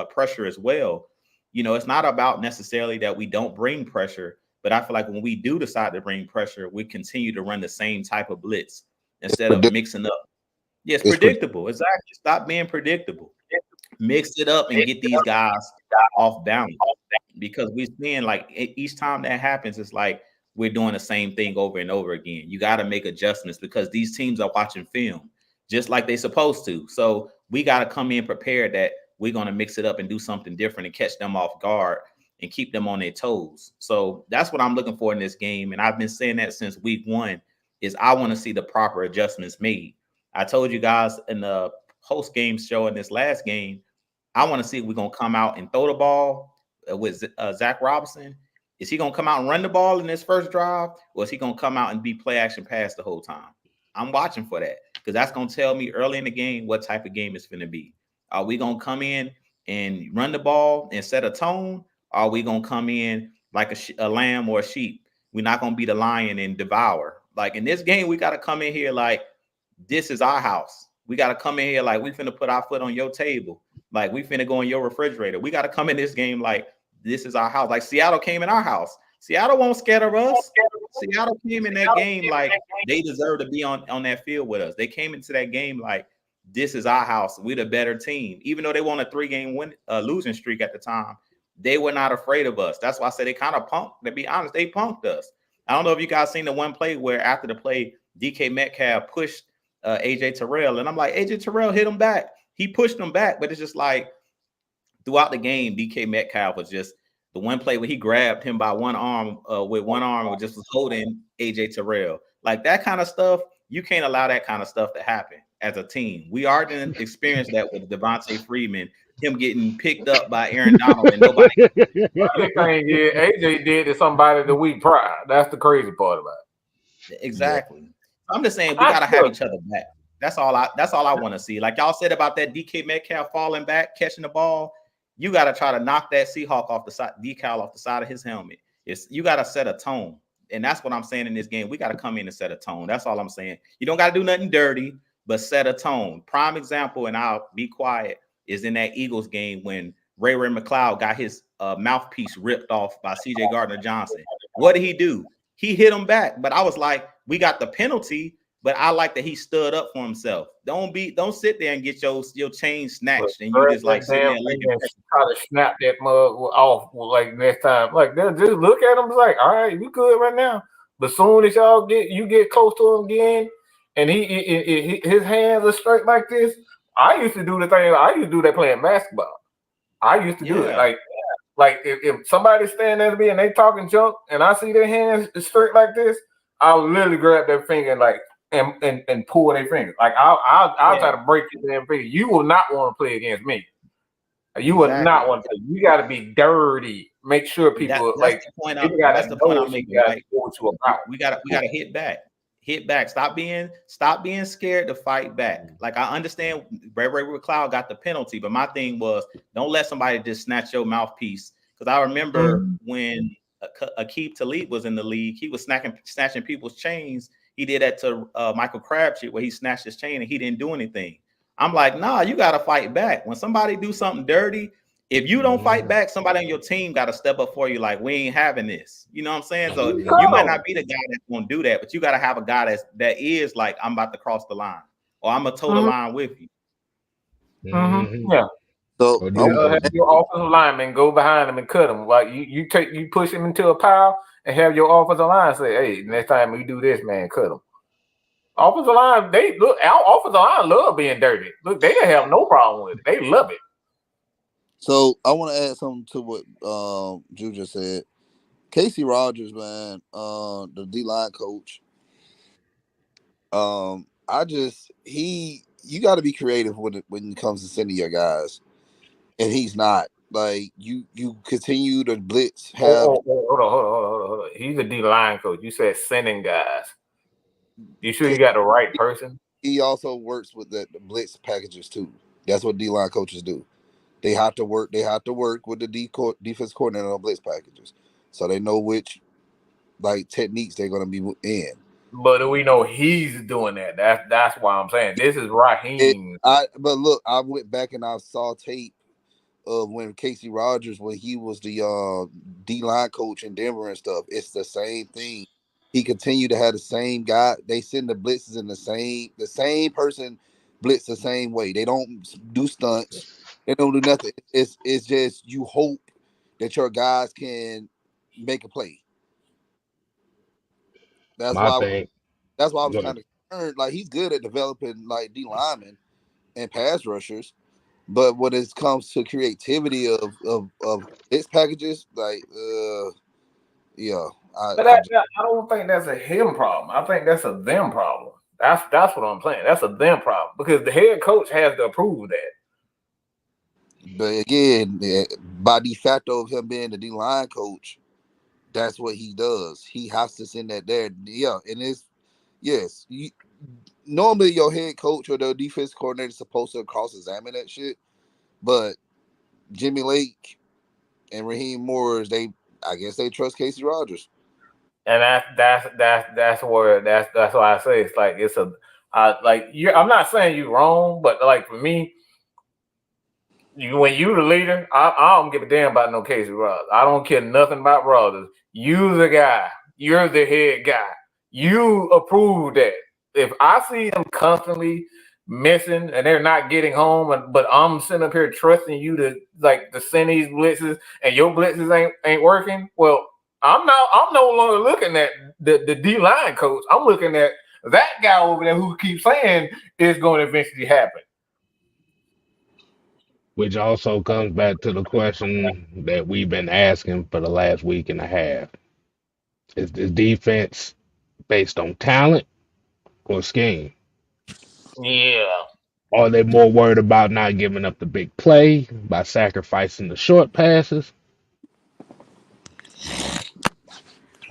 pressure as well. You know, it's not about necessarily that we don't bring pressure, but I feel like when we do decide to bring pressure, we continue to run the same type of blitz instead of mixing up. Yeah, it's predictable. Exactly. Stop being predictable. Mix it up and get these guys off balance. Because we're seeing like each time that happens, it's like we're doing the same thing over and over again. You got to make adjustments because these teams are watching film just like they're supposed to. So we got to come in prepared that we're going to mix it up and do something different and catch them off guard and keep them on their toes. So that's what I'm looking for in this game. And I've been saying that since week one is I want to see the proper adjustments made. I told you guys in the post-game show in this last game, I want to see if we're going to come out and throw the ball with Zach Robinson. Is he going to come out and run the ball in this first drive, or is he going to come out and be play action pass the whole time? I'm watching for that because that's going to tell me early in the game what type of game it's going to be. Are we going to come in and run the ball and set a tone? Or are we going to come in like a lamb or a sheep? We're not going to be the lion and devour. Like in this game, we got to come in here like this is our house. We got to come in here like we finna put our foot on your table. Like we finna go in your refrigerator. We got to come in this game like this is our house. Like Seattle came in our house. Seattle won't scatter us. Seattle came in that game like they deserve to be on that field with us. They came into that game like this is our house. We're the better team. Even though they won a 3-game losing streak at the time, they were not afraid of us. That's why I said they kind of punked. To be honest, they punked us. I don't know if you guys seen the one play where after the play, DK Metcalf pushed AJ Terrell, and I'm like, AJ Terrell hit him back. He pushed him back, but it's just like throughout the game, DK Metcalf was just the one play where he grabbed him by one arm and just was holding AJ Terrell. Like that kind of stuff, you can't allow that kind of stuff to happen as a team. We already experienced that with Devontae Freeman, him getting picked up by Aaron Donald and nobody. AJ did to somebody the week prior. That's the crazy part about it. Exactly. Yeah. I'm just saying we gotta have each other back. That's all I want to see. Like y'all said about that DK Metcalf falling back, catching the ball. You got to try to knock that Seahawk off the side, decal off the side of his helmet. You got to set a tone. And that's what I'm saying in this game. We got to come in and set a tone. That's all I'm saying. You don't got to do nothing dirty, but set a tone. Prime example, and I'll be quiet, is in that Eagles game when Ray McLeod got his mouthpiece ripped off by C.J. Gardner-Johnson. What did he do? He hit him back. But I was like, we got the penalty, but I like that he stood up for himself. Don't sit there and get your chain snatched and you just like sitting there looking at try to snap that mug off like next time. Like they'll just look at him like, all right, we good right now. But soon as you get close to him again, and his hands are straight like this. I used to do the thing. I used to do that playing basketball. I used to do it like if somebody's standing there to me and they talking junk and I see their hands straight like this, I'll literally grab their finger and like and pull their finger. Like I'll try to break your damn finger. You will not want to play against me. You will not want to. You got to be dirty. Make sure people that's the point I'm making. Right? We got to hit back. Hit back. Stop being scared to fight back. Like I understand Ray McLeod got the penalty, but my thing was don't let somebody just snatch your mouthpiece. Because I remember when Aqib Talib was in the league, he was snatching people's chains. He did that to Michael Crabtree where he snatched his chain and he didn't do anything. I'm like, nah, you got to fight back. When somebody do something dirty, If you don't fight back, somebody on your team got to step up for you. Like, we ain't having this. You know what I'm saying? So you might not be the guy that's going to do that, but you got to have a guy that is like, I'm about to cross the line, or I'm gonna toe the line with you. Yeah. So have your offensive lineman go behind him and cut him. Like you push him into a pile and have your offensive line say, "Hey, next time we do this, man, cut him." Offensive line, our offensive line love being dirty. Look, they don't have no problem with it. They love it. So I want to add something to what Drew just said. Casey Rogers, man, the D line coach. You got to be creative when it comes to sending your guys, and he's not. Like you continue to blitz. Hold on. He's a D line coach. You said sending guys. You sure you got the right person? He also works with the blitz packages too. That's what D line coaches do. They have to work. They have to work with the defense coordinator on blitz packages, so they know which like techniques they're going to be in. But we know he's doing that. That's why I'm saying this is Raheem. But look, I went back and I saw tape of when Casey Rogers, when he was the D line coach in Denver and stuff. It's the same thing. He continued to have the same guy. They send the blitzes in the same person blitz the same way. They don't do stunts. They don't do nothing. It's just you hope that your guys can make a play. That's My why thing. I was Go kind ahead. of concerned. Like he's good at developing like D linemen and pass rushers. But when it comes to creativity of its packages, like yeah, But I just I don't think that's a him problem. I think that's a them problem. That's what I'm saying. That's a them problem because the head coach has to approve that. but again, by de facto of him being the D line coach, that's what he does. He has to send that there. Yeah, and it's yes. Normally your head coach or the defense coordinator is supposed to cross examine that shit, but Jimmy Lake and Raheem Morris, I guess they trust Casey Rogers. And that's why I say it's like it's a like you. I'm not saying you're wrong, but like for me, when you the leader, I don't give a damn about no Casey Rogers. I don't care nothing about Rogers. You the guy. You're the head guy. You approve that. If I see them constantly missing and they're not getting home, but I'm sitting up here trusting you to send these blitzes and your blitzes ain't working, well, I'm no longer looking at the D line coach. I'm looking at that guy over there who keeps saying it's going to eventually happen. Which also comes back to the question that we've been asking for the last week and a half. Is this defense based on talent or scheme? Yeah. Are they more worried about not giving up the big play by sacrificing the short passes?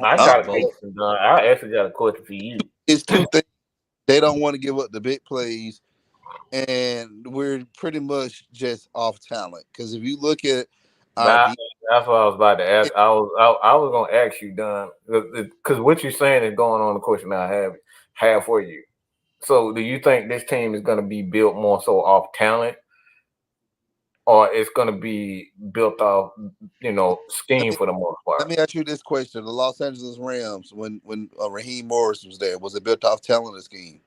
I Uh, got a Both. question, Don. I actually got a question for you. it's two things. They don't want to give up the big plays, and we're pretty much just off talent. Because if you look at our That, that's what I was about to ask. I was gonna ask you, Don, because what you're saying is going on the question I have for you. So, do you think this team is going to be built more so off talent, or it's going to be built off, let scheme me for the most let part? me ask you this question: the Los Angeles Rams, when Raheem Morris was there, was it built off talent or scheme?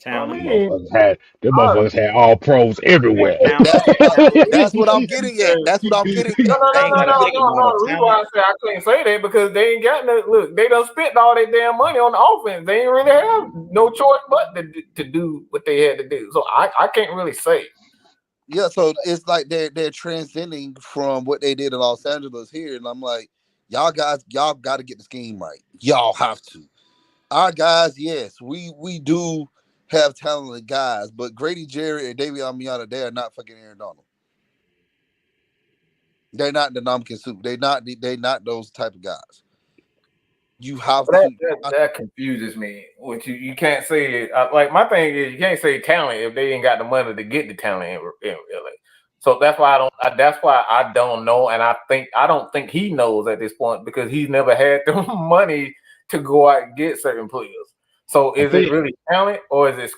I Talent. mean, Them I, motherfuckers had all pros everywhere. Talent. That's what I'm getting at. That's what I'm getting No, at. no, I no, That's ain't no, what gonna I'm no, take getting. them no, on no. the The reason talent. why I say I couldn't say that because they ain't got no look. They done spent all their damn money on the offense. They ain't really have no choice but to do what they had to do. So I can't really say. Yeah, so it's like they're transcending from what they did in Los Angeles here, and I'm like, y'all got to get the scheme right. Y'all have to. Our guys, yes, we do have talented guys, but Grady Jarrett and David Amiata, they are not fucking Aaron Donald. They're not the Namkin Soup. They not those type of guys. You have That, to. that that confuses me. Which you can't say like my thing is you can't say talent if they ain't got the money to get the talent in LA. So that's why that's why I don't know, and I don't think he knows at this point because he's never had the money to go out and get certain players. So I is it think really talent or is it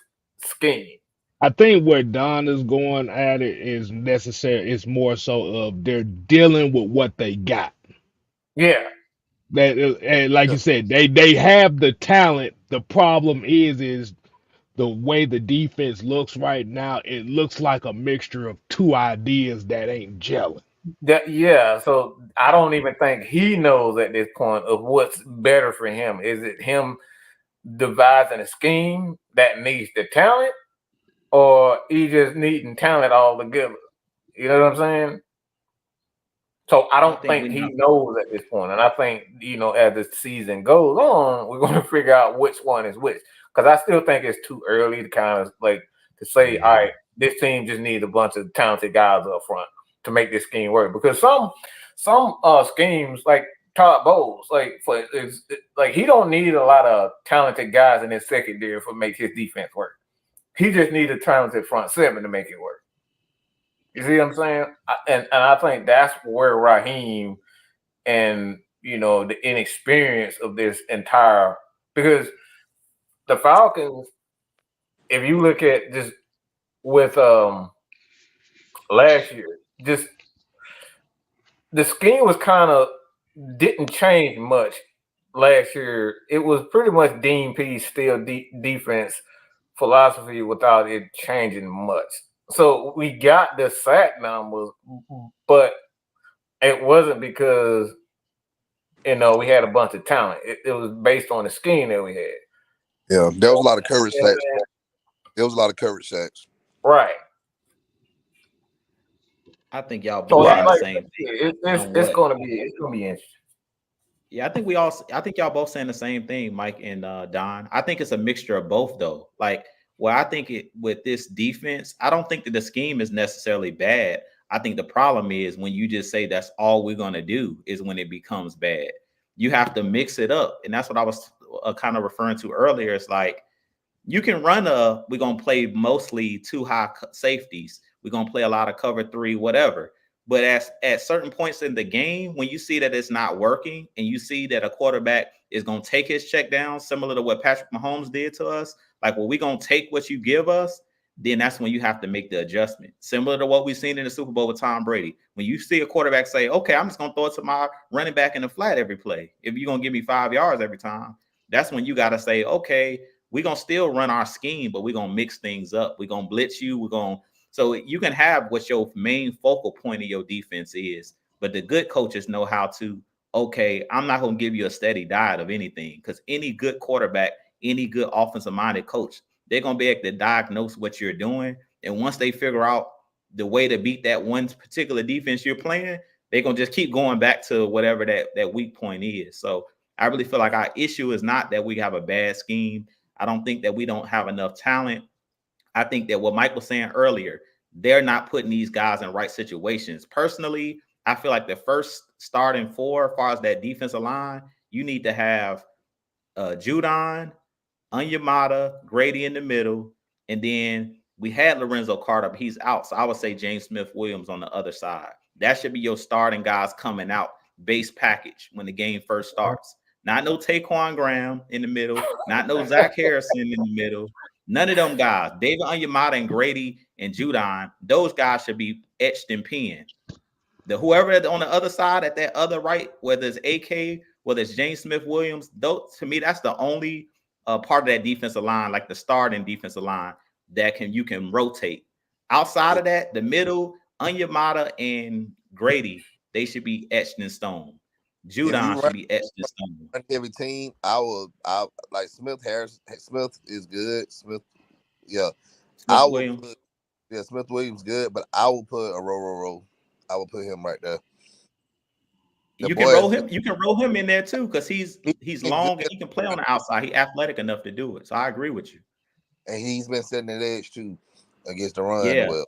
scheme? I think where Don is going at it is necessary. It's more so of they're dealing with what they got. Yeah, That and like Yeah, you said, they have the talent. The problem is the way the defense looks right now. It looks like a mixture of two ideas that ain't gelling. yeah. So I don't even think he knows at this point of what's better for him. Is it him devising a scheme that needs the talent, or he just needing talent all together? You know what I'm saying? So I I don't think think we he not. knows at this point, and I think as the season goes on, we're going to figure out which one is which. Because I still think it's too early to kind of like to say, all right, this team just needs a bunch of talented guys up front to make this scheme work. Because some schemes like Todd Bowles, like he don't need a lot of talented guys in his secondary for make his defense work. He just needs a talented front seven to make it work. You see what I'm saying? And I think that's where Raheem and the inexperience of this entire, because the Falcons, if you look at just with last year, just the scheme was kind of didn't change much last year. It was pretty much Dean Pease still defense philosophy without it changing much. So we got the sack numbers, but it wasn't because we had a bunch of talent. It was based on the scheme that we had. yeah. There was a lot of coverage You know what I'm sacks. saying? There was a lot of coverage sacks. Right. I think y'all both So Right. saying the like same thing it's on it's what. gonna be it's gonna be interesting. Yeah, I think we all. I think y'all both saying the same thing, Mike and Don. I think it's a mixture of both, though. Like, well, I think it with this defense, I don't think that the scheme is necessarily bad. I think the problem is when you just say that's all we're gonna do is when it becomes bad. You have to mix it up, and that's what I was kind of referring to earlier. It's like you can run we're going to play mostly two high safeties. We're going to play a lot of cover three, whatever. But at certain points in the game, when you see that it's not working and you see that a quarterback is going to take his check down, similar to what Patrick Mahomes did to us, like, well, we're going to take what you give us, then that's when you have to make the adjustment. Similar to what we've seen in the Super Bowl with Tom Brady. When you see a quarterback say, okay, I'm just going to throw it to my running back in the flat every play. If you're going to give me 5 yards every time, that's when you got to say, okay, we're going to still run our scheme, but we're going to mix things up. We're going to blitz you. So you can have what your main focal point of your defense is, but the good coaches know how to, okay, I'm not going to give you a steady diet of anything, because any good quarterback, any good offensive minded coach, they're going to be able to diagnose what you're doing. And once they figure out the way to beat that one particular defense you're playing, they're going to just keep going back to whatever that weak point is. So I really feel like our issue is not that we have a bad scheme. I don't think that we don't have enough talent. I think that what Mike was saying earlier, they're not putting these guys in right situations. Personally, I feel like the first starting four, as far as that defensive line, you need to have Judon, Onyemata, Grady in the middle, and then we had Lorenzo Carter, but he's out. So I would say James Smith-Williams on the other side. That should be your starting guys coming out base package when the game first starts. Not no Taquan Graham in the middle, not no Zach Harrison in the middle. None of them guys. David Onyemata and Grady and Judon, those guys should be etched in pen. The whoever on the other side at that other right, whether it's AK, whether it's James Smith Williams, those, to me, that's the only part of that defensive line, like the starting defensive line, that you can rotate. Outside of that, the middle, Onyemata and Grady, they should be etched in stone. If you Judon run should be etched in stone. every team, I like Smith Harris. Smith is good. Smith, yeah. Smith I will Williams. put Smith Williams good, but I will put a row. I will put him right there. The You can boy roll is him. You can roll him in there too, because he's he good, long and he can play on the outside. He's athletic enough to do it. So I agree with you. and he's been setting that edge too against the run. Yeah, Well,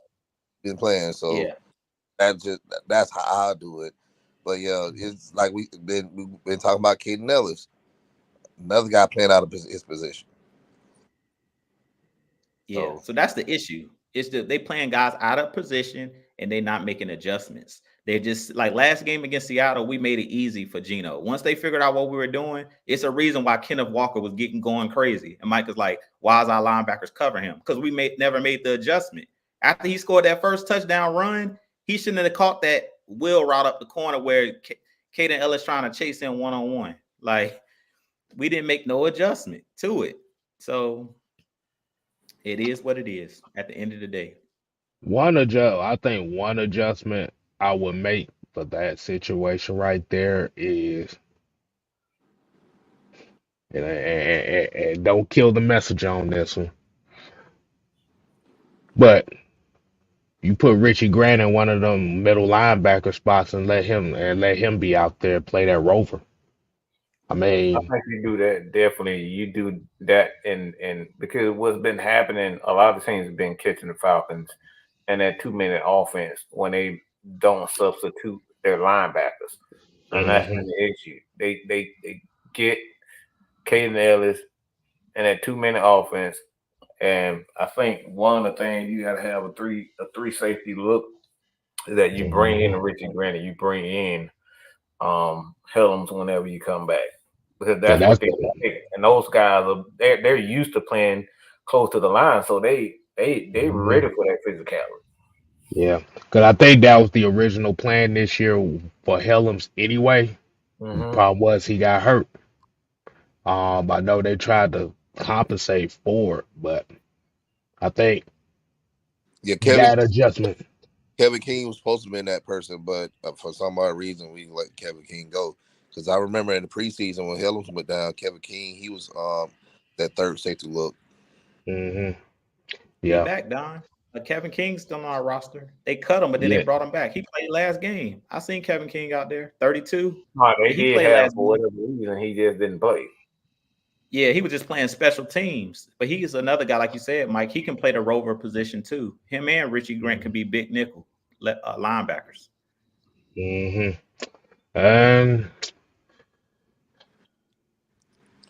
been playing, so yeah. that's how I do it. But yeah, it's like we've been talking about Caden Ellis, another guy playing out of his position. Yeah, So so that's the issue. It's that they playing guys out of position and they not making adjustments. They just like last game against Seattle, we made it easy for Geno. Once they figured out what we were doing, it's a reason why Kenneth Walker was getting going crazy. And Mike is like, why is our linebackers covering him? Because we never made the adjustment. After he scored that first touchdown run, he shouldn't have caught that wheel route up the corner where Caden Ellis trying to chase him one-on-one. Like, we didn't make no adjustment to it. So it is what it is at the end of the day. I think one adjustment I would make for that situation right there is, and don't kill the messenger on this one, but you put Richie Grant in one of them middle linebacker spots and let him be out there play that rover. I I mean, think you do that. Definitely, you do that, and because what's been happening, a lot of teams have been catching the Falcons and that 2 minute offense when they don't substitute their linebackers, and that's hmm been the issue. They get Caden Ellis and that 2 minute offense, and I think one of the things you got to have a three safety look is that you bring in hmm Richie Grant, and you bring in Helms whenever you come back because cause that's that's what they like. And those guys are they're used to playing close to the line, so they mhm. ready for that physicality. Yeah, because I think that was the original plan this year for Helms anyway. Hmm. Problem was he got hurt. I know they tried to compensate for it, but I think Yeah, that adjustment. Kevin King was supposed to be that person, but for some odd reason, we let Kevin King go. Because I remember in the preseason when Helms went down, Kevin King, he was that third safety look. hmm He Yeah, back, Don. Kevin King's still on our roster. They cut him, but then they yeah. brought him back. He played last game. I seen Kevin King out there, 32. No, they Yeah, he did played have last for game. whatever reason he just didn't play. Yeah, he was just playing special teams. But he is another guy, like you said, Mike. He can play the rover position too. Him and Richie Grant can be big nickel linebackers. hmm And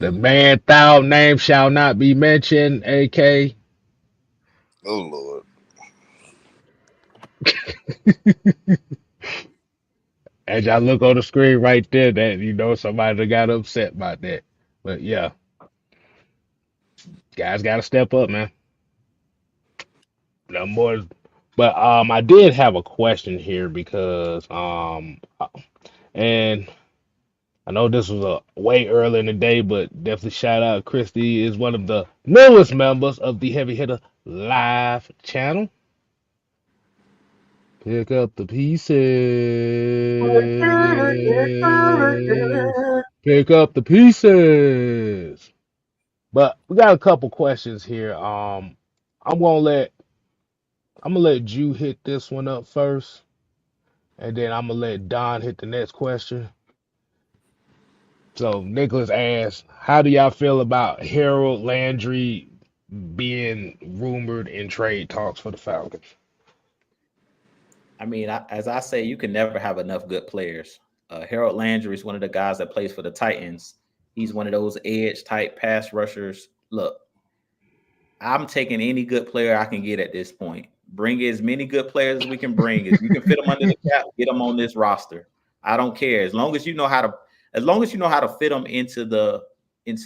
the man thou name shall not be mentioned, AK. Oh Lord, As y'all look on the screen right there, that somebody that got upset about that. But yeah, guys got to step up, man. No more. But I did have a question here because and I know this was a way early in the day, but definitely shout out Christy is one of the newest members of the Heavy Hitter Live channel. Pick up the pieces. Pick up the pieces. But we got a couple questions here. I'm gonna let I'm gonna let you hit this one up first, and then I'm gonna let Don hit the next question. So Nicholas asked, "How do y'all feel about Harold Landry being rumored in trade talks for the Falcons?" I mean, as I say, you can never have enough good players. Harold Landry is one of the guys that plays for the Titans. He's one of those edge type pass rushers. Look, I'm taking any good player I can get at this point. Bring as many good players as we can bring. If you can fit them under the cap, get them on this roster. I don't care as long as you know how to fit them into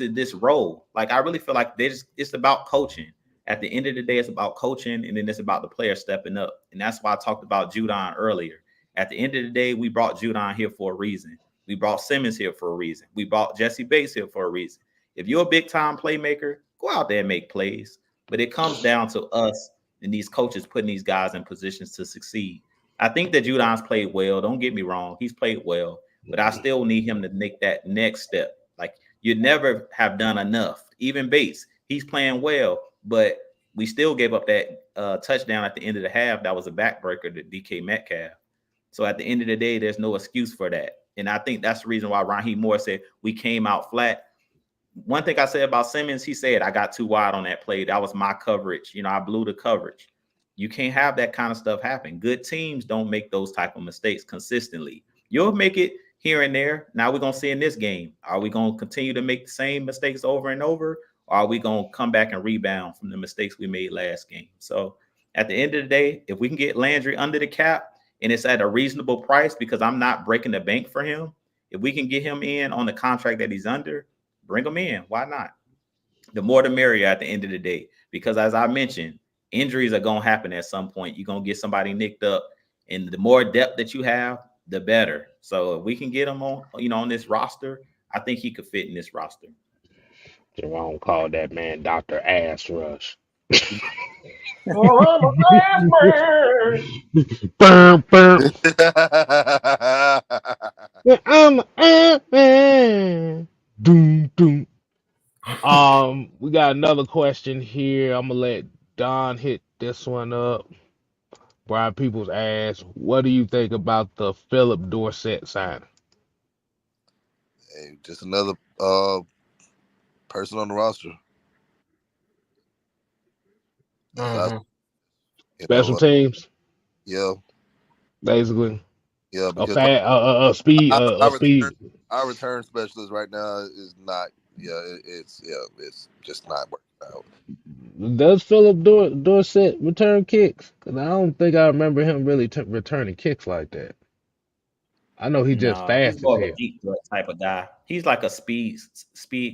this role. Like I really feel like it's about coaching. At the end of the day, it's about coaching, and then it's about the player stepping up. And that's why I talked about Judon earlier. At the end of the day, we brought Judon here for a reason. We brought Simmons here for a reason. We brought Jesse Bates here for a reason. If you're a big time playmaker, go out there and make plays. But it comes down to us and these coaches putting these guys in positions to succeed. I think that Judon's played well. Don't get me wrong. He's played well, but I still need him to make that next step. Like you never have done enough. Even Bates, he's playing well, but we still gave up that touchdown at the end of the half. That was a backbreaker to DK Metcalf. So at the end of the day, there's no excuse for that. And I think that's the reason why Raheem Moore said we came out flat. One thing I said about Simmons, he said, I got too wide on that play. That was my coverage. I blew the coverage. You can't have that kind of stuff happen. Good teams don't make those type of mistakes consistently. You'll make it here and there. Now we're going to see in this game. Are we going to continue to make the same mistakes over and over? Or are we going to come back and rebound from the mistakes we made last game? So at the end of the day, if we can get Landry under the cap and it's at a reasonable price because I'm not breaking the bank for him. If we can get him in on the contract that he's under, bring him in. Why not? The more the merrier at the end of the day. Because as I mentioned, injuries are gonna happen at some point. You're gonna get somebody nicked up, and the more depth that you have, the better. So if we can get him on, on this roster, I think he could fit in this roster. Jerome called that man Dr. Ass Rush. Well, I'm a fast man. Burr, burr. I'm doom doom. We got another question here. I'm gonna let Don hit this one up. Brian Peoples asked, "What do you think about the Philip Dorsett signing?" Hey, just another person on the roster. That's how, Mm-hmm. you Special know. teams, Yeah, basically yeah. a Because fat, a our return speed. our return specialist right now is not. Yeah, it's just not working out. Does Philip Dorsett return kicks? Because I don't think I remember him really returning kicks like that. I know he's just No, he's fast as more of a hell. deep threat type of guy. He's like a speed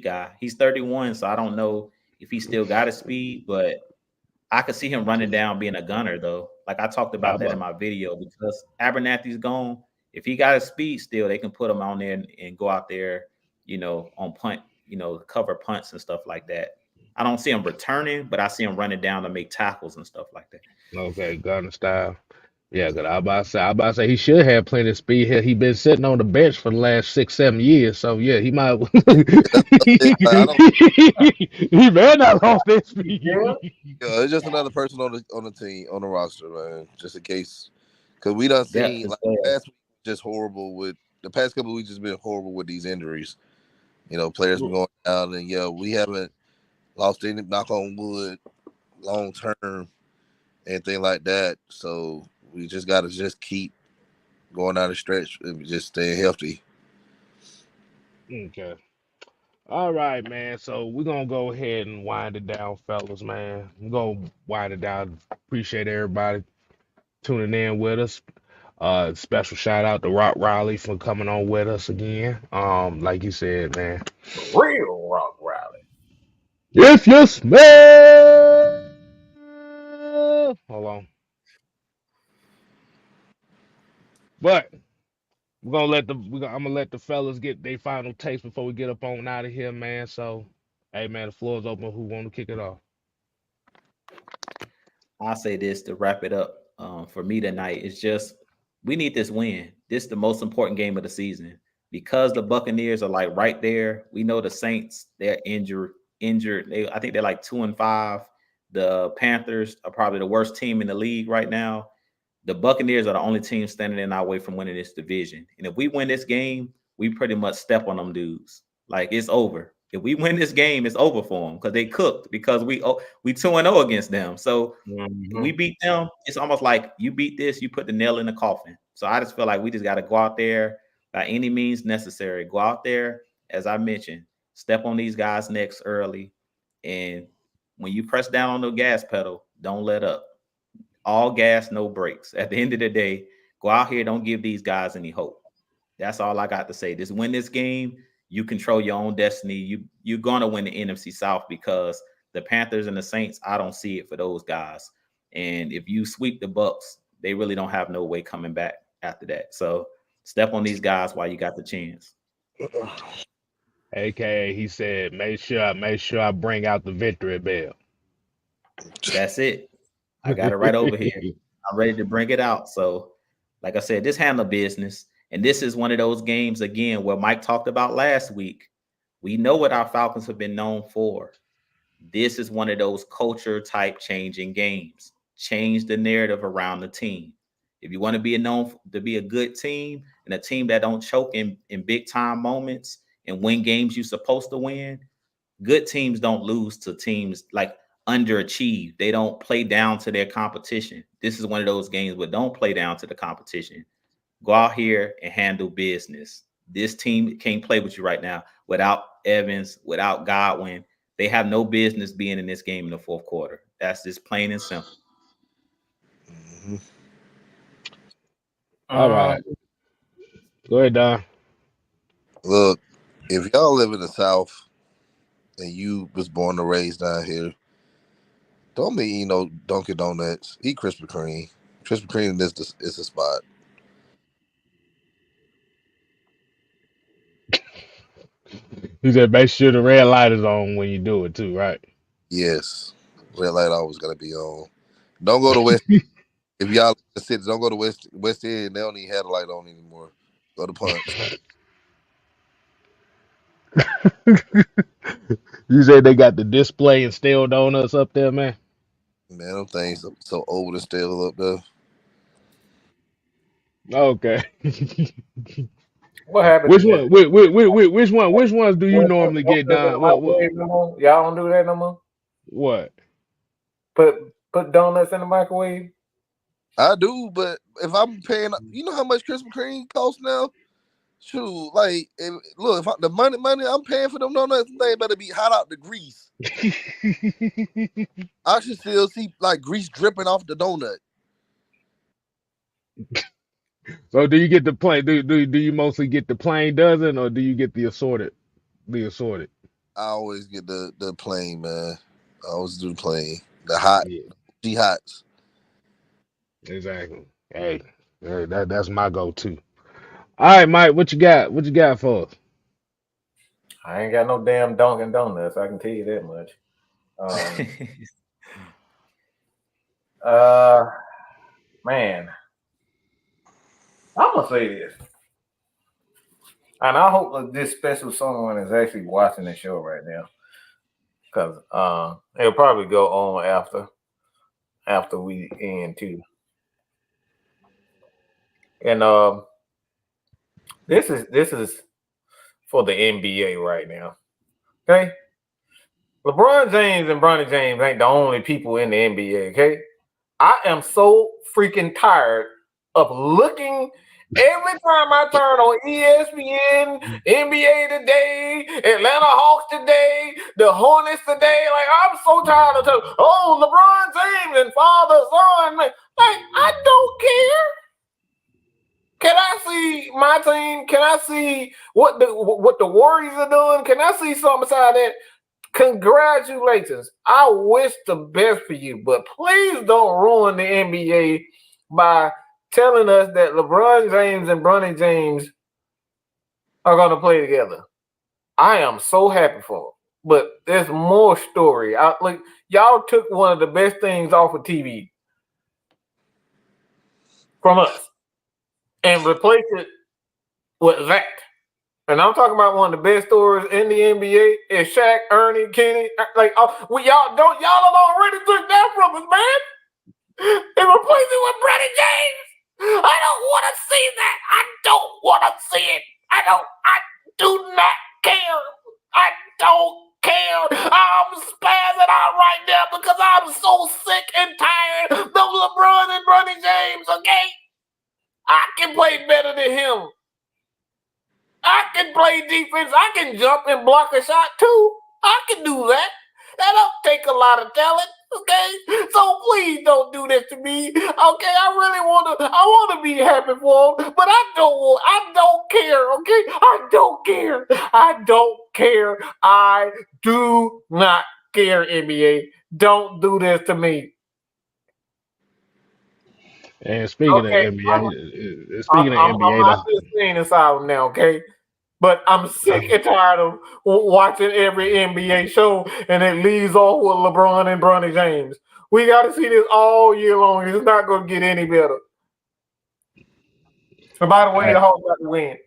guy. He's 31, so I don't know if he still got his speed, but I could see him running down being a gunner though. Like I talked How about that in about my video because Abernathy's gone. If he got his speed still, they can put him on there and go out there, on punt, cover punts and stuff like that. I don't see him returning, but I see him running down to make tackles and stuff like that. okay, gunner style? Yeah, cause I about to say he should have plenty of speed here. He been sitting on the bench for the last 6, 7 years, so yeah, he might. That's what I'm saying. Like, I don't. He may not lost that Yeah. speed. Yeah, it's just another person on the team on the roster, man. Just in case, because we done Depth seen as like well. last week just horrible with the past couple of weeks. Just been horrible with these injuries. Players been going down, and yeah, we haven't lost any. Knock on wood, long term, anything like that. So we just got to just keep going down the stretch and just stay healthy. Okay. All right, man. So we're gonna go ahead and wind it down, fellas, man. We're gonna wind it down. Appreciate everybody tuning in with us. Special shout out to Rock Riley for coming on with us again. Like you said, man. Real rock rally. If you smell, hold on. But I'm gonna let the fellas get their final taste before we get up on out of here, man. So, hey, man, the floor is open. Who want to kick it off? I'll say this to wrap it up for me tonight. It's just we need this win. This is the most important game of the season because the Buccaneers are like right there. We know the Saints, they're injured. I think they're like 2-5. The Panthers are probably the worst team in the league right now. The Buccaneers are the only team standing in our way from winning this division. And if we win this game, we pretty much step on them dudes. Like it's over. If we win this game, it's over for them because they cooked because we 2-0 against them. So Mm-hmm. we beat them. It's almost like you beat this, you put the nail in the coffin. So I just feel like we just got to go out there by any means necessary. Go out there, as I mentioned, step on these guys' necks early. And when you press down on the gas pedal, don't let up. All gas, no brakes. At the end of the day, go out here, don't give these guys any hope. That's all I got to say. Just win this game. You control your own destiny. You're gonna win the NFC South because the Panthers and the Saints, I don't see it for those guys. And if you sweep the Bucs, they really don't have no way coming back after that. So step on these guys while you got the chance. AKA, he said, make sure I bring out the victory bell. That's it. I got it right over here. I'm ready to bring it out. So, like I said, this handle business. And this is one of those games, again, where Mike talked about last week. We know what our Falcons have been known for. This is one of those culture type changing games. Change the narrative around the team. If you want to be known to be a good team and a team that don't choke in big time moments and win games you're supposed to win, good teams don't lose to teams like underachieve. They don't play down to their competition. This is one of those games where don't play down to the competition. Go out here and handle business. This team can't play with you right now without Evans, without Godwin. They have no business being in this game in the fourth quarter. That's just plain and simple. Mhm. All right. Go ahead, Don. Look, if y'all live in the South and you was born and raised down here, don't be eating no Dunkin' Donuts. Eat Krispy Kreme. Krispy Kreme is the spot. He said make sure the red light is on when you do it too, right? Yes, red light always gotta be on. Don't go to West. If y'all in the city, don't go to West End. They don't even have the light on anymore. Go to Punch. You said they got the display and stale donuts up there, man. Man, them things so old and still up there. Okay. What happened Which to just one? Which ones do you normally don't get, put it in Don? the microwave no more? Y'all don't do that no more? What? Put donuts in the microwave? I do, but if I'm paying, you know how much Krispy Kreme costs now? Shoot, like, if the money I'm paying for them donuts, they better be hot out the grease. I should still see like grease dripping off the donut. So do you get the plain? Do you mostly get the plain dozen, or do you get the assorted? The assorted. I always get the plain, man. I always do the plain. The hot, Yeah, G hots. exactly. Hey, that's my go-to. All right, Mike, what you got? What you got for us? I ain't got no damn Dunkin' Donuts. I can tell you that much. Um, uh, man, I'm gonna say this, and I hope that this special someone is actually watching the show right now, because it'll probably go on after we end too. And this is for the NBA right now. Okay, LeBron James and Bronny James ain't the only people in the NBA. Okay, I am so freaking tired of looking every time I turn on ESPN, NBA Today, Atlanta Hawks Today, the Hornets Today. Like, I'm so tired of LeBron James and father, son. Man. Like, I don't care. Can I see my team? Can I see what the Warriors are doing? Can I see something beside that? Congratulations. I wish the best for you, but please don't ruin the NBA by telling us that LeBron James and Bronny James are going to play together. I am so happy for them. But there's more story. Y'all took one of the best things off of TV from us and replaced it with that. And I'm talking about one of the best stories in the NBA is Shaq, Ernie, Kenny. Y'all have already took that from us, man. And replace it with Bronny James. I don't want to see that. I don't want to see it. I do not care. I don't care. I'm spazzing out right now because I'm so sick and tired of LeBron and Bronny James, okay? I can play better than him. I can play defense. I can jump and block a shot too. I can do that. That don't take a lot of talent. Okay, so please don't do this to me. Okay, I want to be happy for him, but I don't care. Okay, I don't care. I don't care. I do not care. NBA, don't do this to me. And speaking of Okay, NBA, I'm speaking of I'm, I'm NBA, not just saying this out now. Okay. But I'm sick and tired of watching every NBA show, and it leaves off with LeBron and Bronny James. We got to see this all year long. It's not going to get any better. And by the way, the Hawks got to win.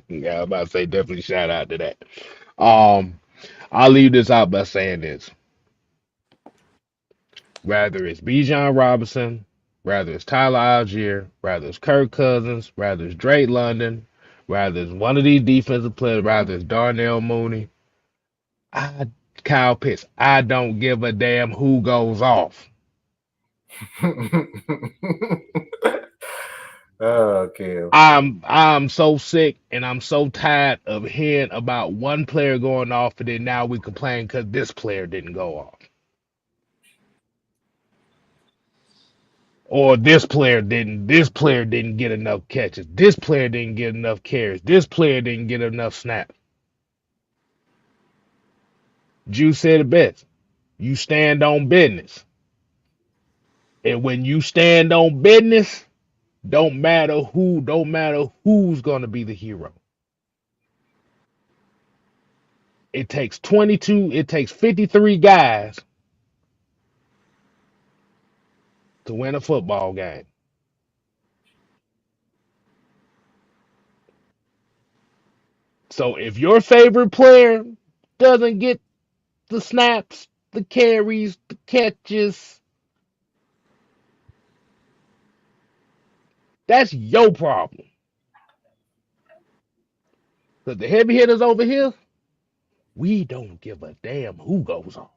yeah, I'm about to say definitely shout out to that. Um, I'll leave this out by saying this. Rather it's Bijan Robinson, rather it's Tyler Algier, rather it's Kirk Cousins, rather it's Drake London, rather it's one of these defensive players, rather it's Darnell Mooney, I Kyle Pitts. I don't give a damn who goes off. Okay. I'm so sick and I'm so tired of hearing about one player going off and then now we complain because this player didn't go off. Or this player didn't get enough catches. This player didn't get enough carries. This player didn't get enough snaps. Juice said it best. You stand on business. And when you stand on business, don't matter who's gonna be the hero. It takes 53 guys to win a football game. So if your favorite player doesn't get the snaps, the carries, the catches, that's your problem. Because the heavy hitters over here, we don't give a damn who goes off.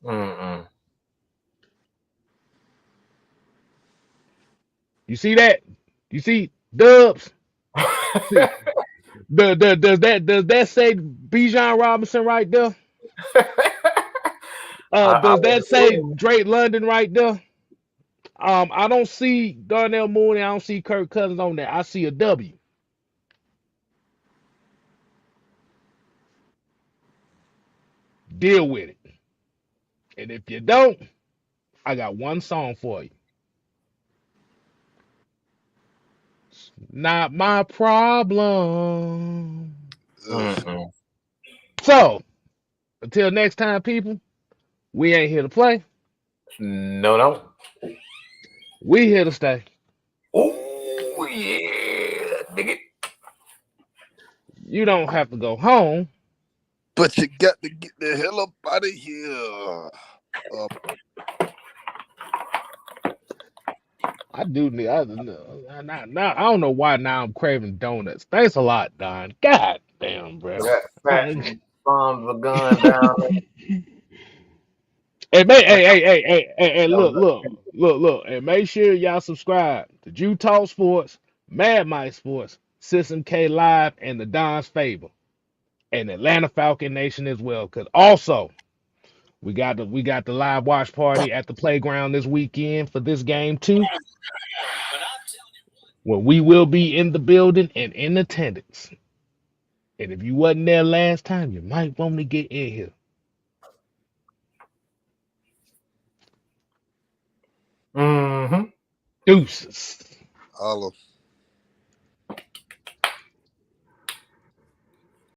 Mm-mm. You see that? You see Dubs? See, does that say Bijan Robinson right there? I Does would that say assume. Drake London right there? I don't see Darnell Mooney. I don't see Kirk Cousins on there. I see a W. Deal with it. And if you don't, I got one song for you. Not my problem. Ugh. Mm-mm. So, until next time, people, we ain't here to play. No. We here to stay. Oh yeah, dig it. You don't have to go home. But you got to get the hell up out of here. I do need. I don't know why now I'm craving donuts. Thanks a lot, Don. God damn, bro. That fat Hey, thumbs the gun down. hey, look, and make sure y'all subscribe to Jew Talk Sports, Mad Mike Sports, System K Live, and the Don's Favor, and Atlanta Falcon Nation as well. Cause also we got the live watch party at the playground this weekend for this game too, where we will be in the building and in attendance. And if you wasn't there last time, you might want to get in here. Mm-hmm. Deuces. Olive.